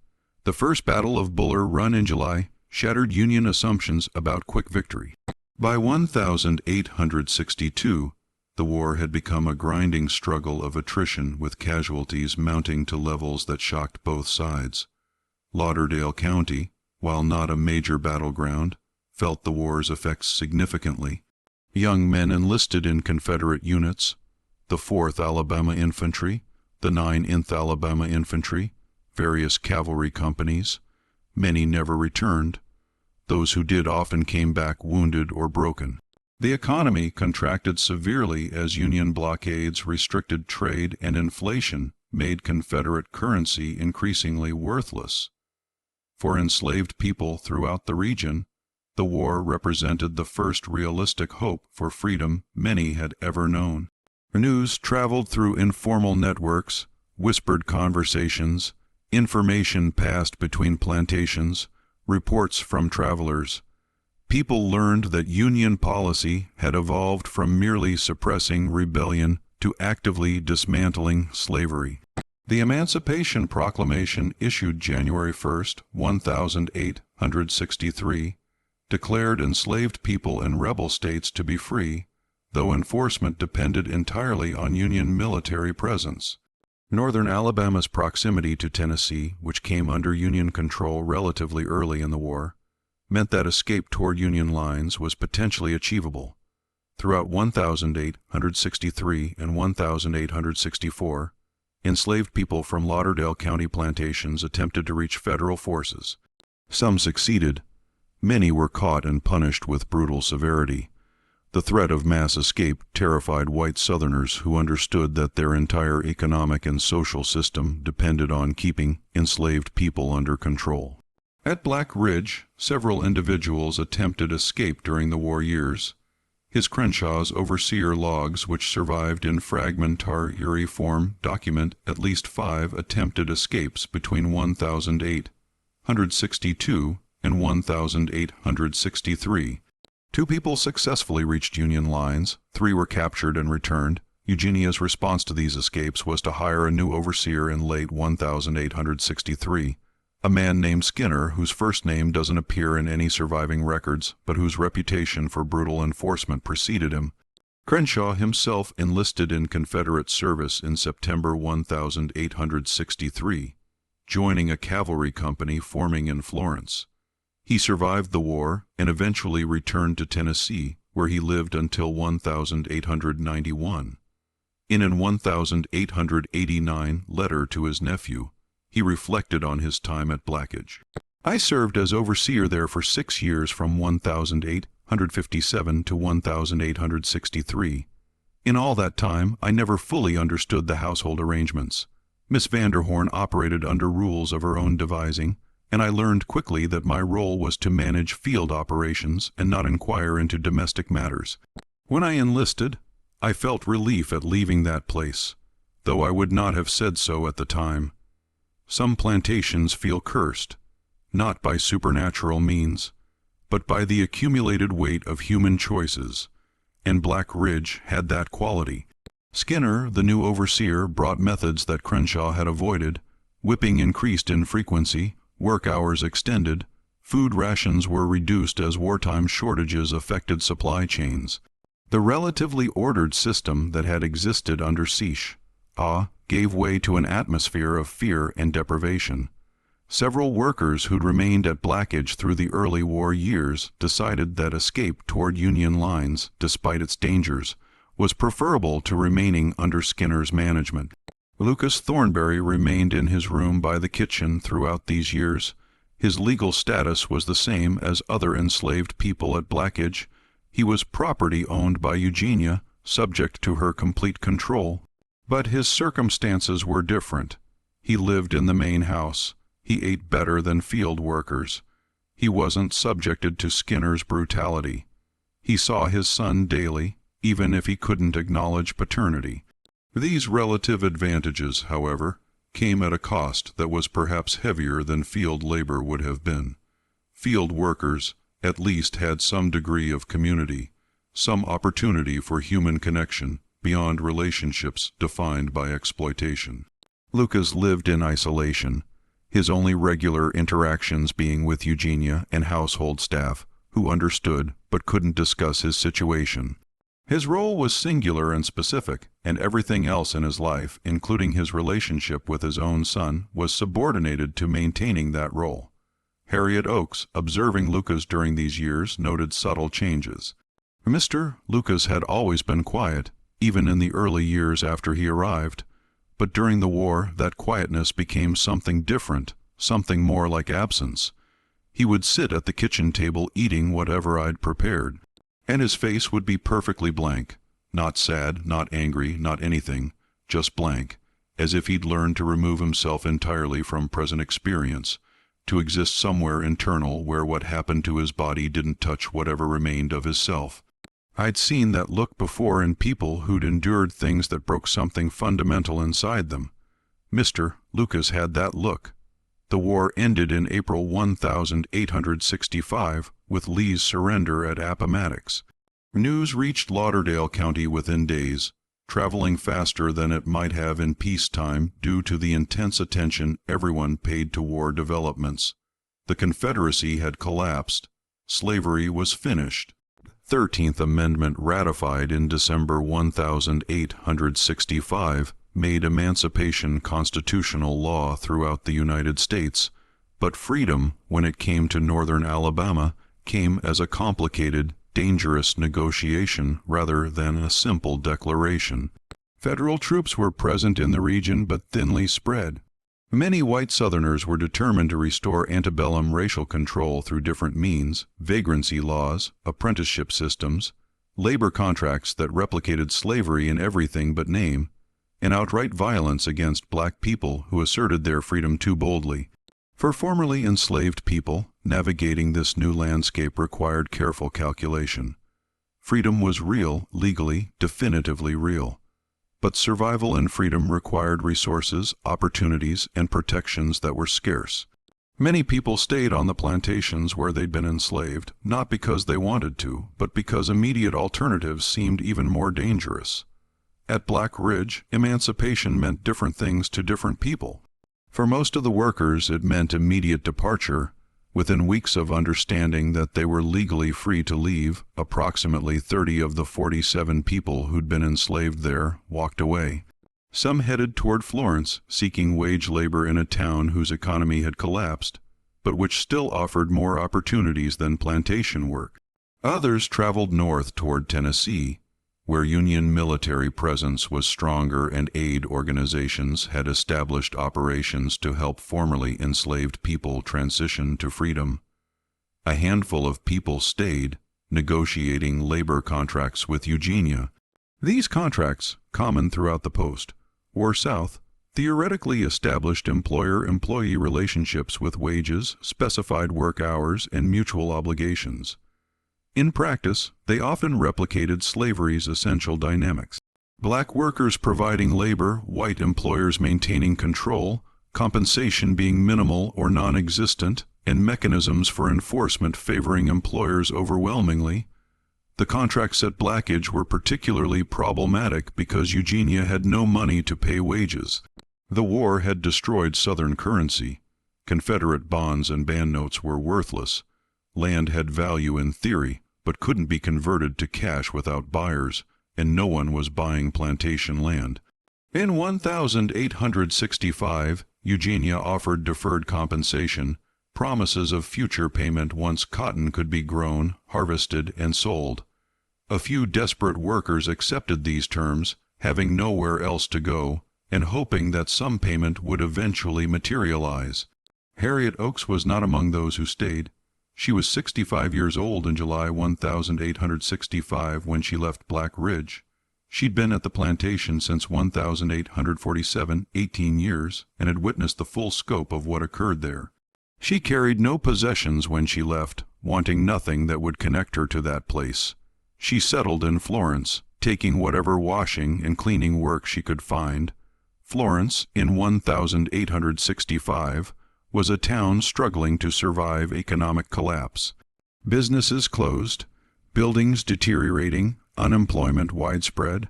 The First Battle of Buller Run in July shattered Union assumptions about quick victory. By 1862, the war had become a grinding struggle of attrition with casualties mounting to levels that shocked both sides. Lauderdale County, while not a major battleground, felt the war's effects significantly. Young men enlisted in Confederate units, the 4th Alabama Infantry, the 9th Alabama Infantry, various cavalry companies. Many never returned. Those who did often came back wounded or broken. The economy contracted severely as Union blockades restricted trade and inflation made Confederate currency increasingly worthless. For enslaved people throughout the region, the war represented the first realistic hope for freedom many had ever known. News traveled through informal networks, whispered conversations, information passed between plantations, reports from travelers. People learned that Union policy had evolved from merely suppressing rebellion to actively dismantling slavery. The Emancipation Proclamation, issued January 1, 1863, declared enslaved people in rebel states to be free, though enforcement depended entirely on Union military presence. Northern Alabama's proximity to Tennessee, which came under Union control relatively early in the war, meant that escape toward Union lines was potentially achievable. Throughout 1863 and 1864, enslaved people from Lauderdale County plantations attempted to reach federal forces. Some succeeded. Many were caught and punished with brutal severity. The threat of mass escape terrified white Southerners who understood that their entire economic and social system depended on keeping enslaved people under control. At Black Ridge, several individuals attempted escape during the war years. His Crenshaw's overseer logs, which survived in fragmentary form, document at least 5 attempted escapes between 1862 and 1863. 2 people successfully reached Union lines, 3 were captured and returned. Eugenia's response to these escapes was to hire a new overseer in late 1863, a man named Skinner, whose first name doesn't appear in any surviving records, but whose reputation for brutal enforcement preceded him. Crenshaw himself enlisted in Confederate service in September 1863, joining a cavalry company forming in Florence. He survived the war and eventually returned to Tennessee, where he lived until 1891. In an 1889 letter to his nephew, he reflected on his time at Blackidge. I served as overseer there for 6 years, from 1857 to 1863. In all that time, I never fully understood the household arrangements. Miss Vanderhorn operated under rules of her own devising, and I learned quickly that my role was to manage field operations and not inquire into domestic matters. When I enlisted, I felt relief at leaving that place, though I would not have said so at the time. Some plantations feel cursed, not by supernatural means, but by the accumulated weight of human choices, and Black Ridge had that quality. Skinner, the new overseer, brought methods that Crenshaw had avoided. Whipping increased in frequency, work hours extended, food rations were reduced as wartime shortages affected supply chains. The relatively ordered system that had existed under siege gave way to an atmosphere of fear and deprivation. Several workers who'd remained at Blackidge through the early war years decided that escape toward Union lines, despite its dangers, was preferable to remaining under Skinner's management. Lucas Thornberry remained in his room by the kitchen throughout these years. His legal status was the same as other enslaved people at Blackidge. He was property owned by Eugenia, subject to her complete control. But his circumstances were different. He lived in the main house. He ate better than field workers. He wasn't subjected to Skinner's brutality. He saw his son daily, even if he couldn't acknowledge paternity. These relative advantages, however, came at a cost that was perhaps heavier than field labor would have been. Field workers at least had some degree of community, some opportunity for human connection beyond relationships defined by exploitation. Lucas lived in isolation, his only regular interactions being with Eugenia and household staff, who understood but couldn't discuss his situation. His role was singular and specific, and everything else in his life, including his relationship with his own son, was subordinated to maintaining that role. Harriet Oaks, observing Lucas during these years, noted subtle changes. Mr. Lucas had always been quiet, even in the early years after he arrived, but during the war that quietness became something different, something more like absence. He would sit at the kitchen table eating whatever I'd prepared, and his face would be perfectly blank, not sad, not angry, not anything, just blank, as if he'd learned to remove himself entirely from present experience, to exist somewhere internal where what happened to his body didn't touch whatever remained of his self. I'd seen that look before in people who'd endured things that broke something fundamental inside them. Mr. Lucas had that look. The war ended in April 1865 with Lee's surrender at Appomattox. News reached Lauderdale County within days, traveling faster than it might have in peacetime due to the intense attention everyone paid to war developments. The Confederacy had collapsed. Slavery was finished. 13th Amendment ratified in December 1865 made emancipation constitutional law throughout the United States, but freedom, when it came to northern Alabama, came as a complicated, dangerous negotiation rather than a simple declaration. Federal troops were present in the region but thinly spread. Many white Southerners were determined to restore antebellum racial control through different means: vagrancy laws, apprenticeship systems, labor contracts that replicated slavery in everything but name, and outright violence against black people who asserted their freedom too boldly. For formerly enslaved people, navigating this new landscape required careful calculation. Freedom was real, legally, definitively real. But survival and freedom required resources, opportunities, and protections that were scarce. Many people stayed on the plantations where they'd been enslaved, not because they wanted to, but because immediate alternatives seemed even more dangerous. At Black Ridge, emancipation meant different things to different people. For most of the workers, it meant immediate departure. Within weeks of understanding that they were legally free to leave, approximately 30 of the 47 people who'd been enslaved there walked away. Some headed toward Florence, seeking wage labor in a town whose economy had collapsed, but which still offered more opportunities than plantation work. Others traveled north toward Tennessee, where Union military presence was stronger and aid organizations had established operations to help formerly enslaved people transition to freedom. A handful of people stayed, negotiating labor contracts with Eugenia. These contracts, common throughout the Post or South, theoretically established employer-employee relationships with wages, specified work hours, and mutual obligations. In practice, they often replicated slavery's essential dynamics. Black workers providing labor, white employers maintaining control, compensation being minimal or non-existent, and mechanisms for enforcement favoring employers overwhelmingly. The contracts at Blackidge were particularly problematic because Eugenia had no money to pay wages. The war had destroyed Southern currency. Confederate bonds and band notes were worthless. Land had value in theory, but couldn't be converted to cash without buyers, and no one was buying plantation land. In 1865, Eugenia offered deferred compensation, promises of future payment once cotton could be grown, harvested, and sold. A few desperate workers accepted these terms, having nowhere else to go, and hoping that some payment would eventually materialize. Harriet Oaks was not among those who stayed. She was 65 years old in July 1865 when she left Black Ridge. She'd been at the plantation since 1847, 18 years, and had witnessed the full scope of what occurred there. She carried no possessions when she left, wanting nothing that would connect her to that place. She settled in Florence, taking whatever washing and cleaning work she could find. Florence, in 1865, was a town struggling to survive economic collapse. Businesses closed, buildings deteriorating, unemployment widespread,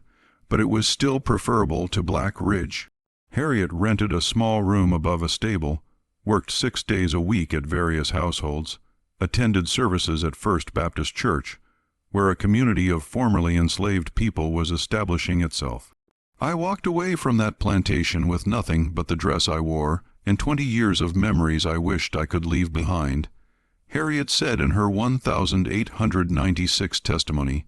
but it was still preferable to Black Ridge. Harriet rented a small room above a stable, worked 6 days a week at various households, attended services at First Baptist Church, where a community of formerly enslaved people was establishing itself. I walked away from that plantation with nothing but the dress I wore and 20 years of memories I wished I could leave behind. Harriet said in her 1896 testimony,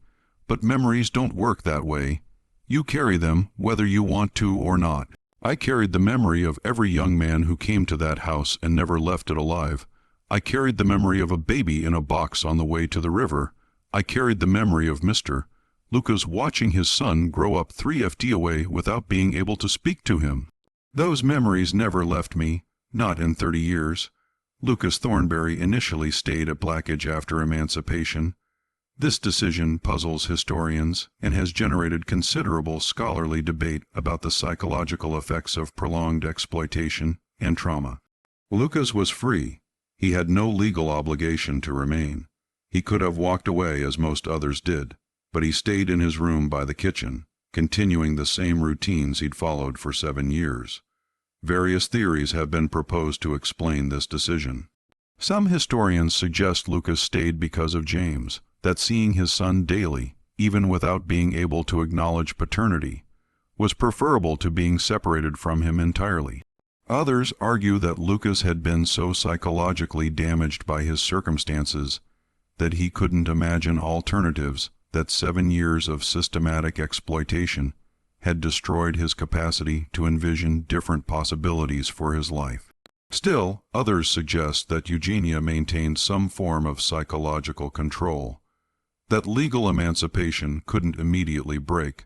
"But memories don't work that way. You carry them whether you want to or not." I carried the memory of every young man who came to that house and never left it alive. I carried the memory of a baby in a box on the way to the river. I carried the memory of Mr. Lucas watching his son grow up 3 FT away without being able to speak to him. Those memories never left me, not in 30 years. Lucas Thornberry initially stayed at Blackidge after emancipation. This decision puzzles historians and has generated considerable scholarly debate about the psychological effects of prolonged exploitation and trauma. Lucas was free. He had no legal obligation to remain. He could have walked away as most others did, but he stayed in his room by the kitchen, continuing the same routines he'd followed for 7 years. Various theories have been proposed to explain this decision. Some historians suggest Lucas stayed because of James, that seeing his son daily, even without being able to acknowledge paternity, was preferable to being separated from him entirely. Others argue that Lucas had been so psychologically damaged by his circumstances that he couldn't imagine alternatives, that 7 years of systematic exploitation had destroyed his capacity to envision different possibilities for his life. Still, others suggest that Eugenia maintained some form of psychological control, that legal emancipation couldn't immediately break,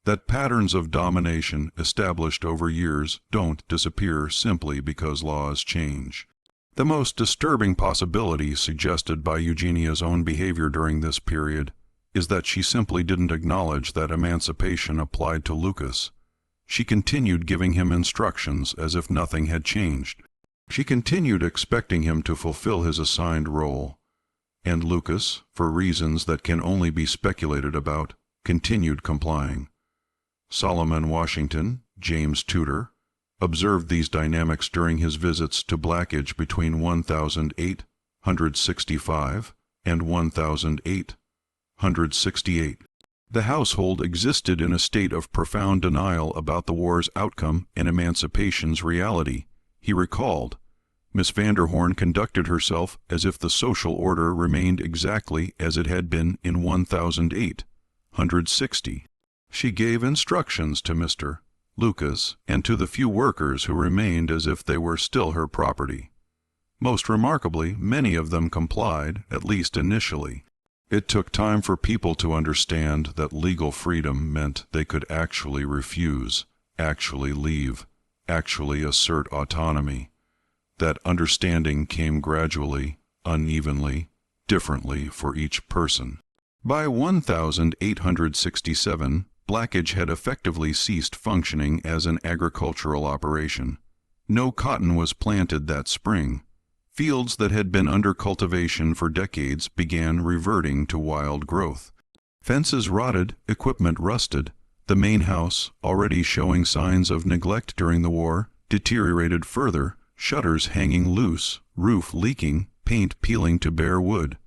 that patterns of domination established over years don't disappear simply because laws change. The most disturbing possibility suggested by Eugenia's own behavior during this period is that she simply didn't acknowledge that emancipation applied to Lucas. She continued giving him instructions as if nothing had changed. She continued expecting him to fulfill his assigned role, and Lucas, for reasons that can only be speculated about, continued complying. Solomon Washington, James' tutor, observed these dynamics during his visits to Blackidge between 1865 and 1868. The household existed in a state of profound denial about the war's outcome and emancipation's reality. He recalled, Miss Vanderhorn conducted herself as if the social order remained exactly as it had been in 1860. She gave instructions to Mr. Lucas and to the few workers who remained as if they were still her property. Most remarkably, many of them complied, at least initially. It took time for people to understand that legal freedom meant they could actually refuse, actually leave, actually assert autonomy. That understanding came gradually, unevenly, differently for each person. By 1867, Blackidge had effectively ceased functioning as an agricultural operation. No cotton was planted that spring. Fields that had been under cultivation for decades began reverting to wild growth. Fences rotted, equipment rusted. The main house, already showing signs of neglect during the war, deteriorated further, shutters hanging loose, roof leaking, paint peeling to bare wood.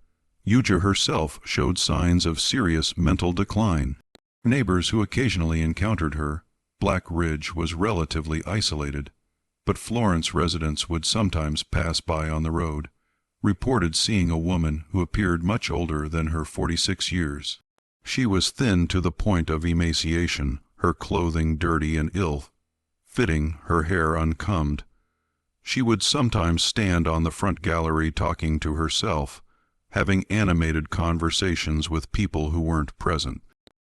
Eugenia herself showed signs of serious mental decline. Neighbors who occasionally encountered her, Black Ridge was relatively isolated, but Florence residents would sometimes pass by on the road, reported seeing a woman who appeared much older than her 46 years. She was thin to the point of emaciation, her clothing dirty and ill-fitting, her hair uncombed. She would sometimes stand on the front gallery talking to herself, having animated conversations with people who weren't present.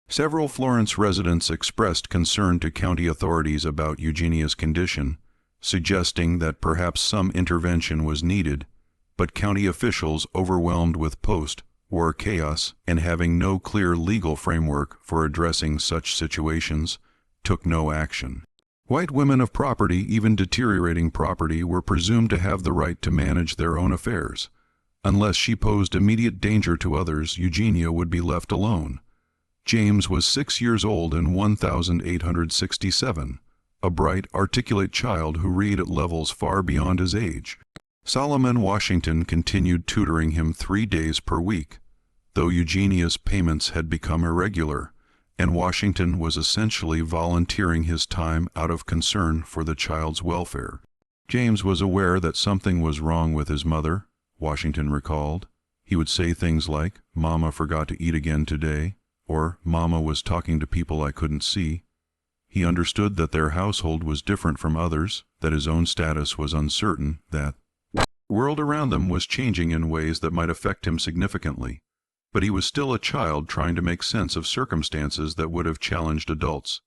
Several Florence residents expressed concern to county authorities about Eugenia's condition, suggesting that perhaps some intervention was needed, but county officials, overwhelmed with post-war chaos and having no clear legal framework for addressing such situations, took no action. White women of property, even deteriorating property, were presumed to have the right to manage their own affairs. Unless she posed immediate danger to others, Eugenia would be left alone. James was 6 years old in 1867, a bright, articulate child who read at levels far beyond his age. Solomon Washington continued tutoring him 3 days per week, though Eugenia's payments had become irregular, and Washington was essentially volunteering his time out of concern for the child's welfare. James was aware that something was wrong with his mother, Washington recalled. He would say things like, "Mama forgot to eat again today," or "Mama was talking to people I couldn't see." He understood that their household was different from others, that his own status was uncertain, that the world around them was changing in ways that might affect him significantly. But he was still a child trying to make sense of circumstances that would have challenged adults.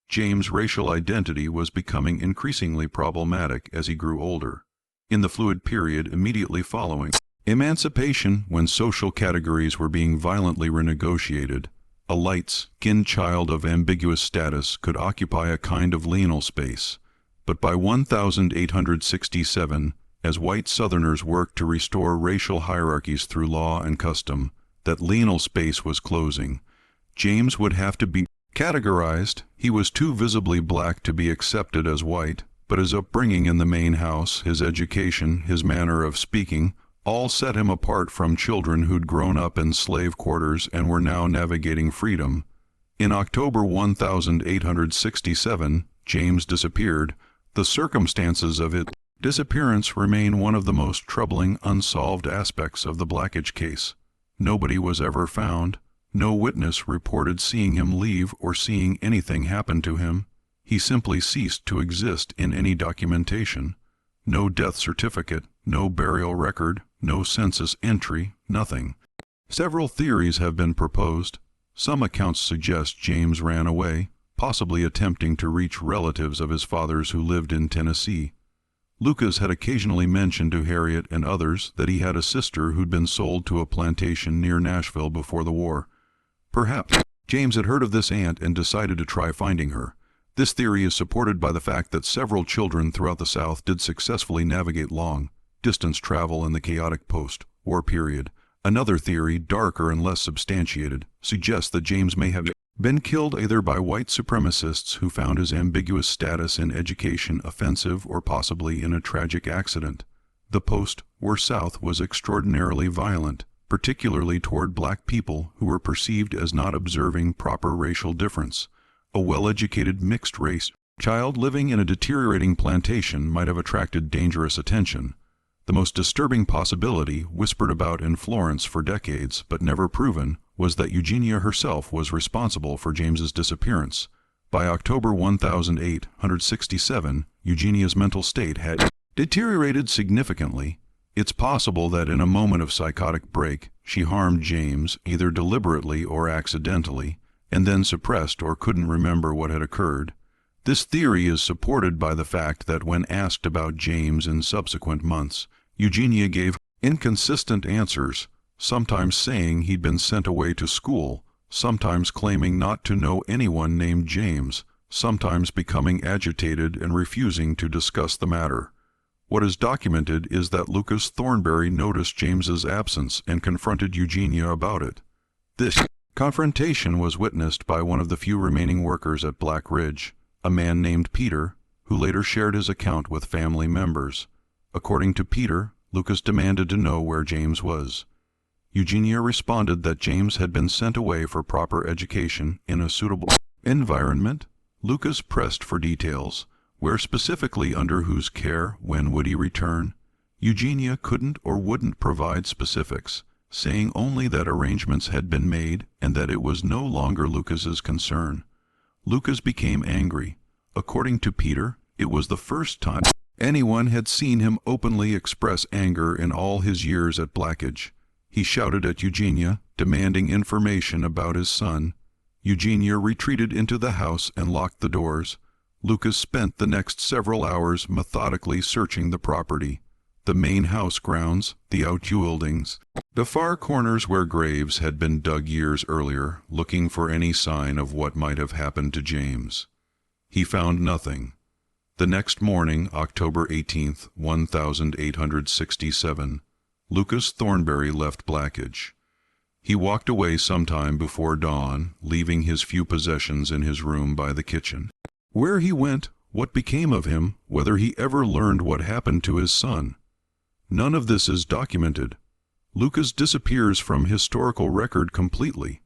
James' racial identity was becoming increasingly problematic as he grew older. in the fluid period immediately following emancipation, when social categories were being violently renegotiated, a light-skinned child of ambiguous status could occupy a kind of liminal space. But by 1867, as white Southerners worked to restore racial hierarchies through law and custom, that liminal space was closing. James would have to be categorized. He was too visibly black to be accepted as white, but his upbringing in the main house, his education, his manner of speaking, all set him apart from children who'd grown up in slave quarters and were now navigating freedom. In October 1867, James disappeared. The circumstances of his disappearance remain one of the most troubling unsolved aspects of the Blackidge case. Nobody was ever found. No witness reported seeing him leave or seeing anything happen to him. He simply ceased to exist in any documentation. No death certificate, no burial record, no census entry, nothing. Several theories have been proposed. Some accounts suggest James ran away, possibly attempting to reach relatives of his father's who lived in Tennessee. Lucas had occasionally mentioned to Harriet and others that he had a sister who'd been sold to a plantation near Nashville before the war. Perhaps James had heard of this aunt and decided to try finding her. This theory is supported by the fact that several children throughout the South did successfully navigate long-distance travel in the chaotic post-war period. Another theory, darker and less substantiated, suggests that James may have been killed either by white supremacists who found his ambiguous status in education offensive or possibly in a tragic accident. The post-war South was extraordinarily violent, particularly toward black people who were perceived as not observing proper racial difference. A well-educated mixed-race child living in a deteriorating plantation might have attracted dangerous attention. The most disturbing possibility, whispered about in Florence for decades but never proven, was that Eugenia herself was responsible for James's disappearance. By October 1867, Eugenia's mental state had deteriorated significantly. It's possible that in a moment of psychotic break, she harmed James, either deliberately or accidentally, and then suppressed or couldn't remember what had occurred. This theory is supported by the fact that when asked about James in subsequent months, Eugenia gave inconsistent answers, sometimes saying he'd been sent away to school, sometimes claiming not to know anyone named James, sometimes becoming agitated and refusing to discuss the matter. What is documented is that Lucas Thornberry noticed James's absence and confronted Eugenia about it. This confrontation was witnessed by one of the few remaining workers at Black Ridge, a man named Peter, who later shared his account with family members. According to Peter, Lucas demanded to know where James was. Eugenia responded that James had been sent away for proper education in a suitable environment. Lucas pressed for details. Where specifically, under whose care, when would he return? Eugenia couldn't or wouldn't provide specifics, saying only that arrangements had been made and that it was no longer Lucas's concern. Lucas became angry. According to Peter, it was the first time anyone had seen him openly express anger in all his years at Blackidge. He shouted at Eugenia, demanding information about his son. Eugenia retreated into the house and locked the doors. Lucas spent the next several hours methodically searching the property, the main house grounds, the outbuildings, the far corners where graves had been dug years earlier, looking for any sign of what might have happened to James. He found nothing. The next morning, October 18th, 1867, Lucas Thornberry left Blackidge. He walked away sometime before dawn, leaving his few possessions in his room by the kitchen. Where he went, what became of him, whether he ever learned what happened to his son. None of this is documented. Lucas disappears from historical record completely.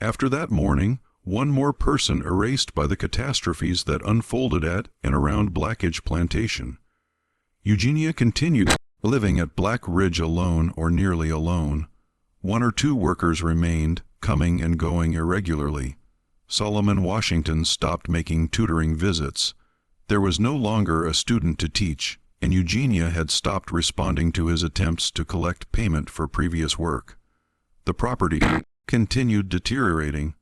After that morning, one more person erased by the catastrophes that unfolded at and around Blackidge Plantation. Eugenia continued living at Black Ridge alone or nearly alone. One or two workers remained, coming and going irregularly. Solomon Washington stopped making tutoring visits. There was no longer a student to teach, and Eugenia had stopped responding to his attempts to collect payment for previous work. The property continued deteriorating.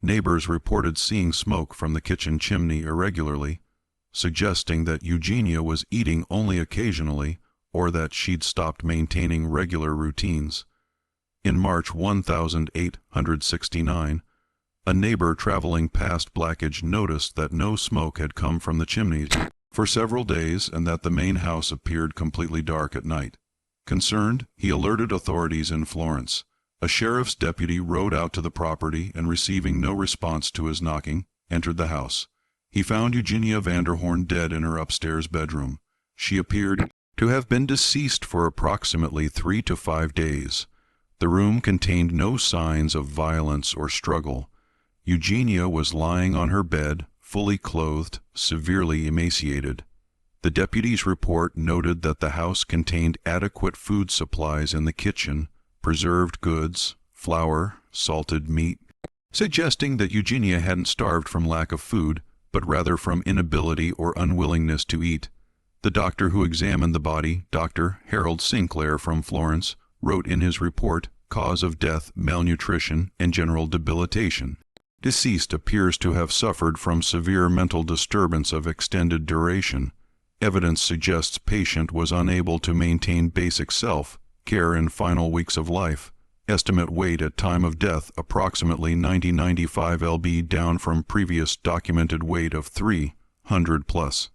Neighbors reported seeing smoke from the kitchen chimney irregularly. suggesting that Eugenia was eating only occasionally or that she'd stopped maintaining regular routines. In March 1869, a neighbor traveling past Blackidge noticed that no smoke had come from the chimneys for several days and that the main house appeared completely dark at night. Concerned, he alerted authorities in Florence. A sheriff's deputy rode out to the property and, receiving no response to his knocking, entered the house. He found Eugenia Vanderhorn dead in her upstairs bedroom. She appeared to have been deceased for approximately 3 to 5 days. The room contained no signs of violence or struggle. Eugenia was lying on her bed, fully clothed, severely emaciated. The deputy's report noted that the house contained adequate food supplies in the kitchen, preserved goods, flour, salted meat, suggesting that Eugenia hadn't starved from lack of food, but rather from inability or unwillingness to eat. The doctor who examined the body, Dr. Harold Sinclair from Florence, wrote in his report, "Cause of death, malnutrition, and general debilitation. Deceased appears to have suffered from severe mental disturbance of extended duration. Evidence suggests patient was unable to maintain basic self-care in final weeks of life. Estimate weight at time of death approximately 90-95 lb, down from previous documented weight of 300 plus.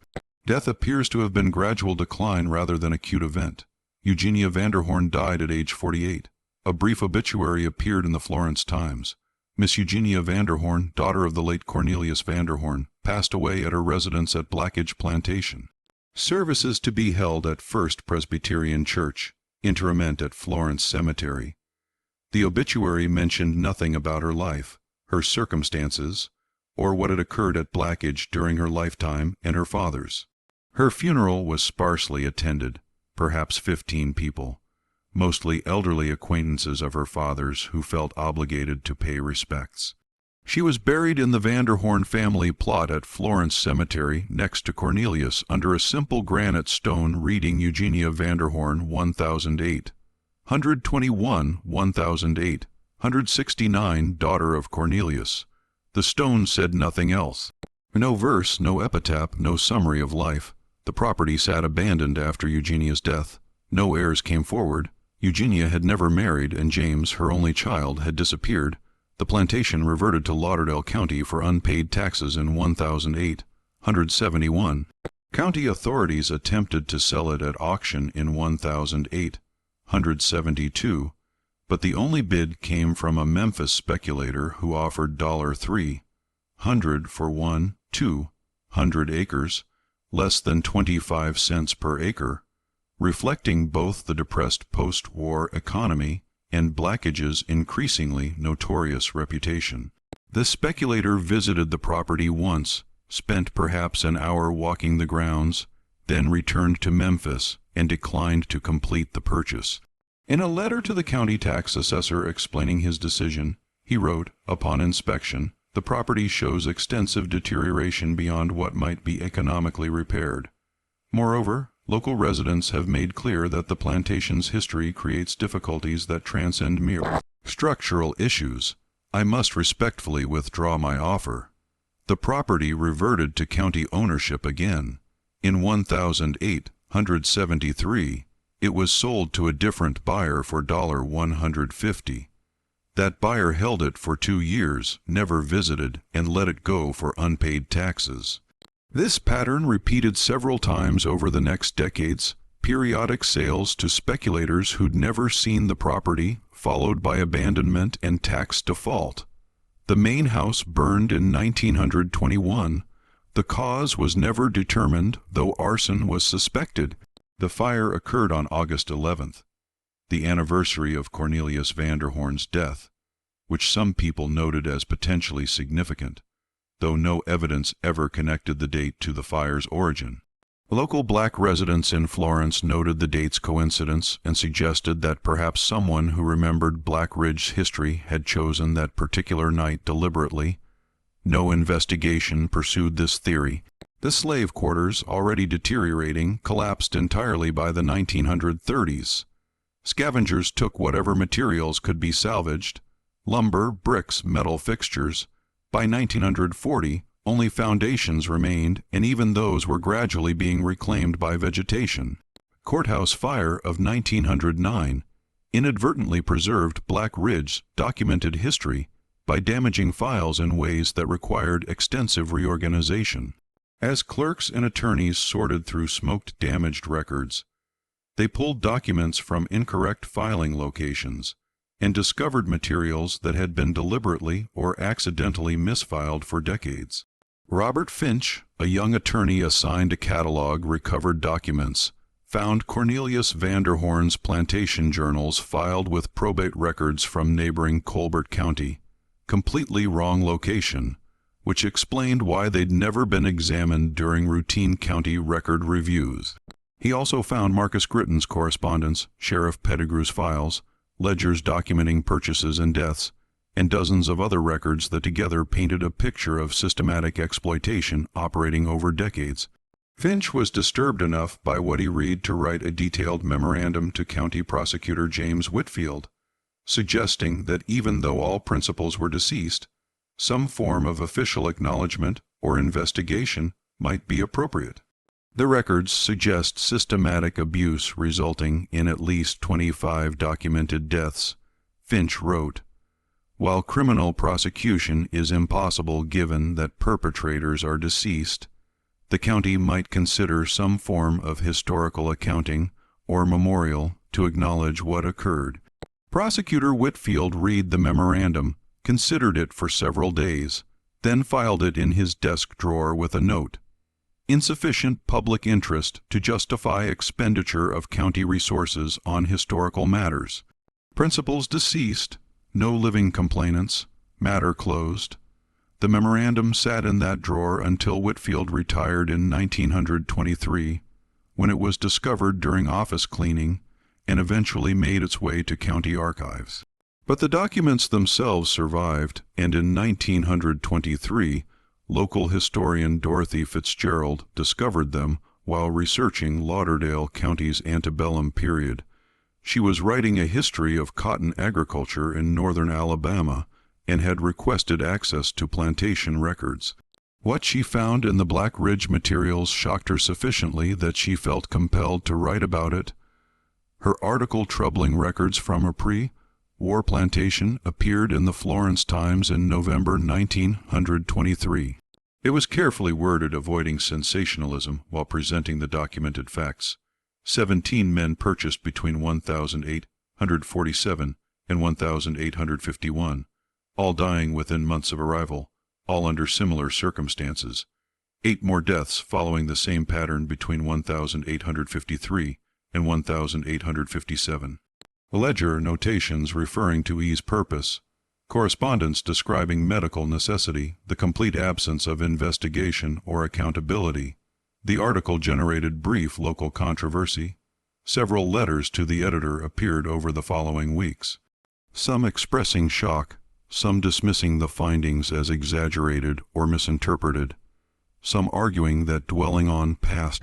Death appears to have been gradual decline rather than acute event. Eugenia Vanderhorn died at age 48. A brief obituary appeared in the Florence Times. Miss Eugenia Vanderhorn, daughter of the late Cornelius Vanderhorn, passed away at her residence at Ridge Plantation. Services to be held at First Presbyterian Church, interment at Florence Cemetery. The obituary mentioned nothing about her life, her circumstances, or what had occurred at Blackidge during her lifetime and her father's. Her funeral was sparsely attended, perhaps 15 people, mostly elderly acquaintances of her father's who felt obligated to pay respects. She was buried in the Vanderhorn family plot at Florence Cemetery next to Cornelius under a simple granite stone reading Eugenia Vanderhorn 1008. 121, 1008, 169, daughter of Cornelius. The stone said nothing else. No verse, no epitaph, no summary of life. The property sat abandoned after Eugenia's death. No heirs came forward. Eugenia had never married, and James, her only child, had disappeared. The plantation reverted to Lauderdale County for unpaid taxes in 1008, 171. County authorities attempted to sell it at auction in 1008, 172, but the only bid came from a Memphis speculator who offered $300 for 200 acres, less than 25 cents per acre, reflecting both the depressed post-war economy and Blackidge's increasingly notorious reputation. The speculator visited the property once, spent perhaps an hour walking the grounds, then returned to Memphis and declined to complete the purchase. In a letter to the county tax assessor explaining his decision, he wrote, "Upon inspection, the property shows extensive deterioration beyond what might be economically repaired. Moreover, local residents have made clear that the plantation's history creates difficulties that transcend mere structural issues. I must respectfully withdraw my offer." The property reverted to county ownership again. In 1873, it was sold to a different buyer for $150. That buyer held it for 2 years, never visited, and let it go for unpaid taxes. This pattern repeated several times over the next decades, periodic sales to speculators who'd never seen the property, followed by abandonment and tax default. The main house burned in 1921. The cause was never determined, though arson was suspected. The fire occurred on August 11th, the anniversary of Cornelius Vanderhorn's death, which some people noted as potentially significant, though no evidence ever connected the date to the fire's origin. Local black residents in Florence noted the date's coincidence and suggested that perhaps someone who remembered Black Ridge's history had chosen that particular night deliberately. No investigation pursued this theory. The slave quarters, already deteriorating, collapsed entirely by the 1930s. Scavengers took whatever materials could be salvaged: lumber, bricks, metal fixtures. By 1940, Only foundations remained, and even those were gradually being reclaimed by vegetation. Courthouse fire of 1909 inadvertently preserved Black Ridge's documented history by damaging files in ways that required extensive reorganization. As clerks and attorneys sorted through smoke-damaged records, they pulled documents from incorrect filing locations and discovered materials that had been deliberately or accidentally misfiled for decades. Robert Finch, a young attorney assigned to catalog recovered documents, found Cornelius Vanderhorn's plantation journals filed with probate records from neighboring Colbert County, completely wrong location, which explained why they'd never been examined during routine county record reviews. He also found Marcus Gritton's correspondence, Sheriff Pettigrew's files, ledgers documenting purchases and deaths, and dozens of other records that together painted a picture of systematic exploitation operating over decades. Finch was disturbed enough by what he read to write a detailed memorandum to County Prosecutor James Whitfield, suggesting that even though all principals were deceased, some form of official acknowledgement or investigation might be appropriate. The records suggest systematic abuse resulting in at least 25 documented deaths. Finch wrote, "While criminal prosecution is impossible given that perpetrators are deceased, the county might consider some form of historical accounting or memorial to acknowledge what occurred." Prosecutor Whitfield read the memorandum, considered it for several days, then filed it in his desk drawer with a note, "Insufficient public interest to justify expenditure of county resources on historical matters. Principals deceased, no living complainants, matter closed." The memorandum sat in that drawer until Whitfield retired in 1923, when it was discovered during office cleaning and eventually made its way to county archives. But the documents themselves survived, and in 1923, local historian Dorothy Fitzgerald discovered them while researching Lauderdale County's antebellum period. She was writing a history of cotton agriculture in northern Alabama and had requested access to plantation records. What she found in the Black Ridge materials shocked her sufficiently that she felt compelled to write about it. Her article troubling records from a pre-war plantation appeared in the Florence Times in November 1923. It was carefully worded, avoiding sensationalism while presenting the documented facts. 17 men purchased between 1,847 and 1,851. All dying within months of arrival, all under similar circumstances. 8 more deaths following the same pattern between 1,853 and 1,857. Ledger notations referring to ease purpose, correspondence describing medical necessity, the complete absence of investigation or accountability. The article generated brief local controversy. Several letters to the editor appeared over the following weeks, some expressing shock, some dismissing the findings as exaggerated or misinterpreted, some arguing that dwelling on past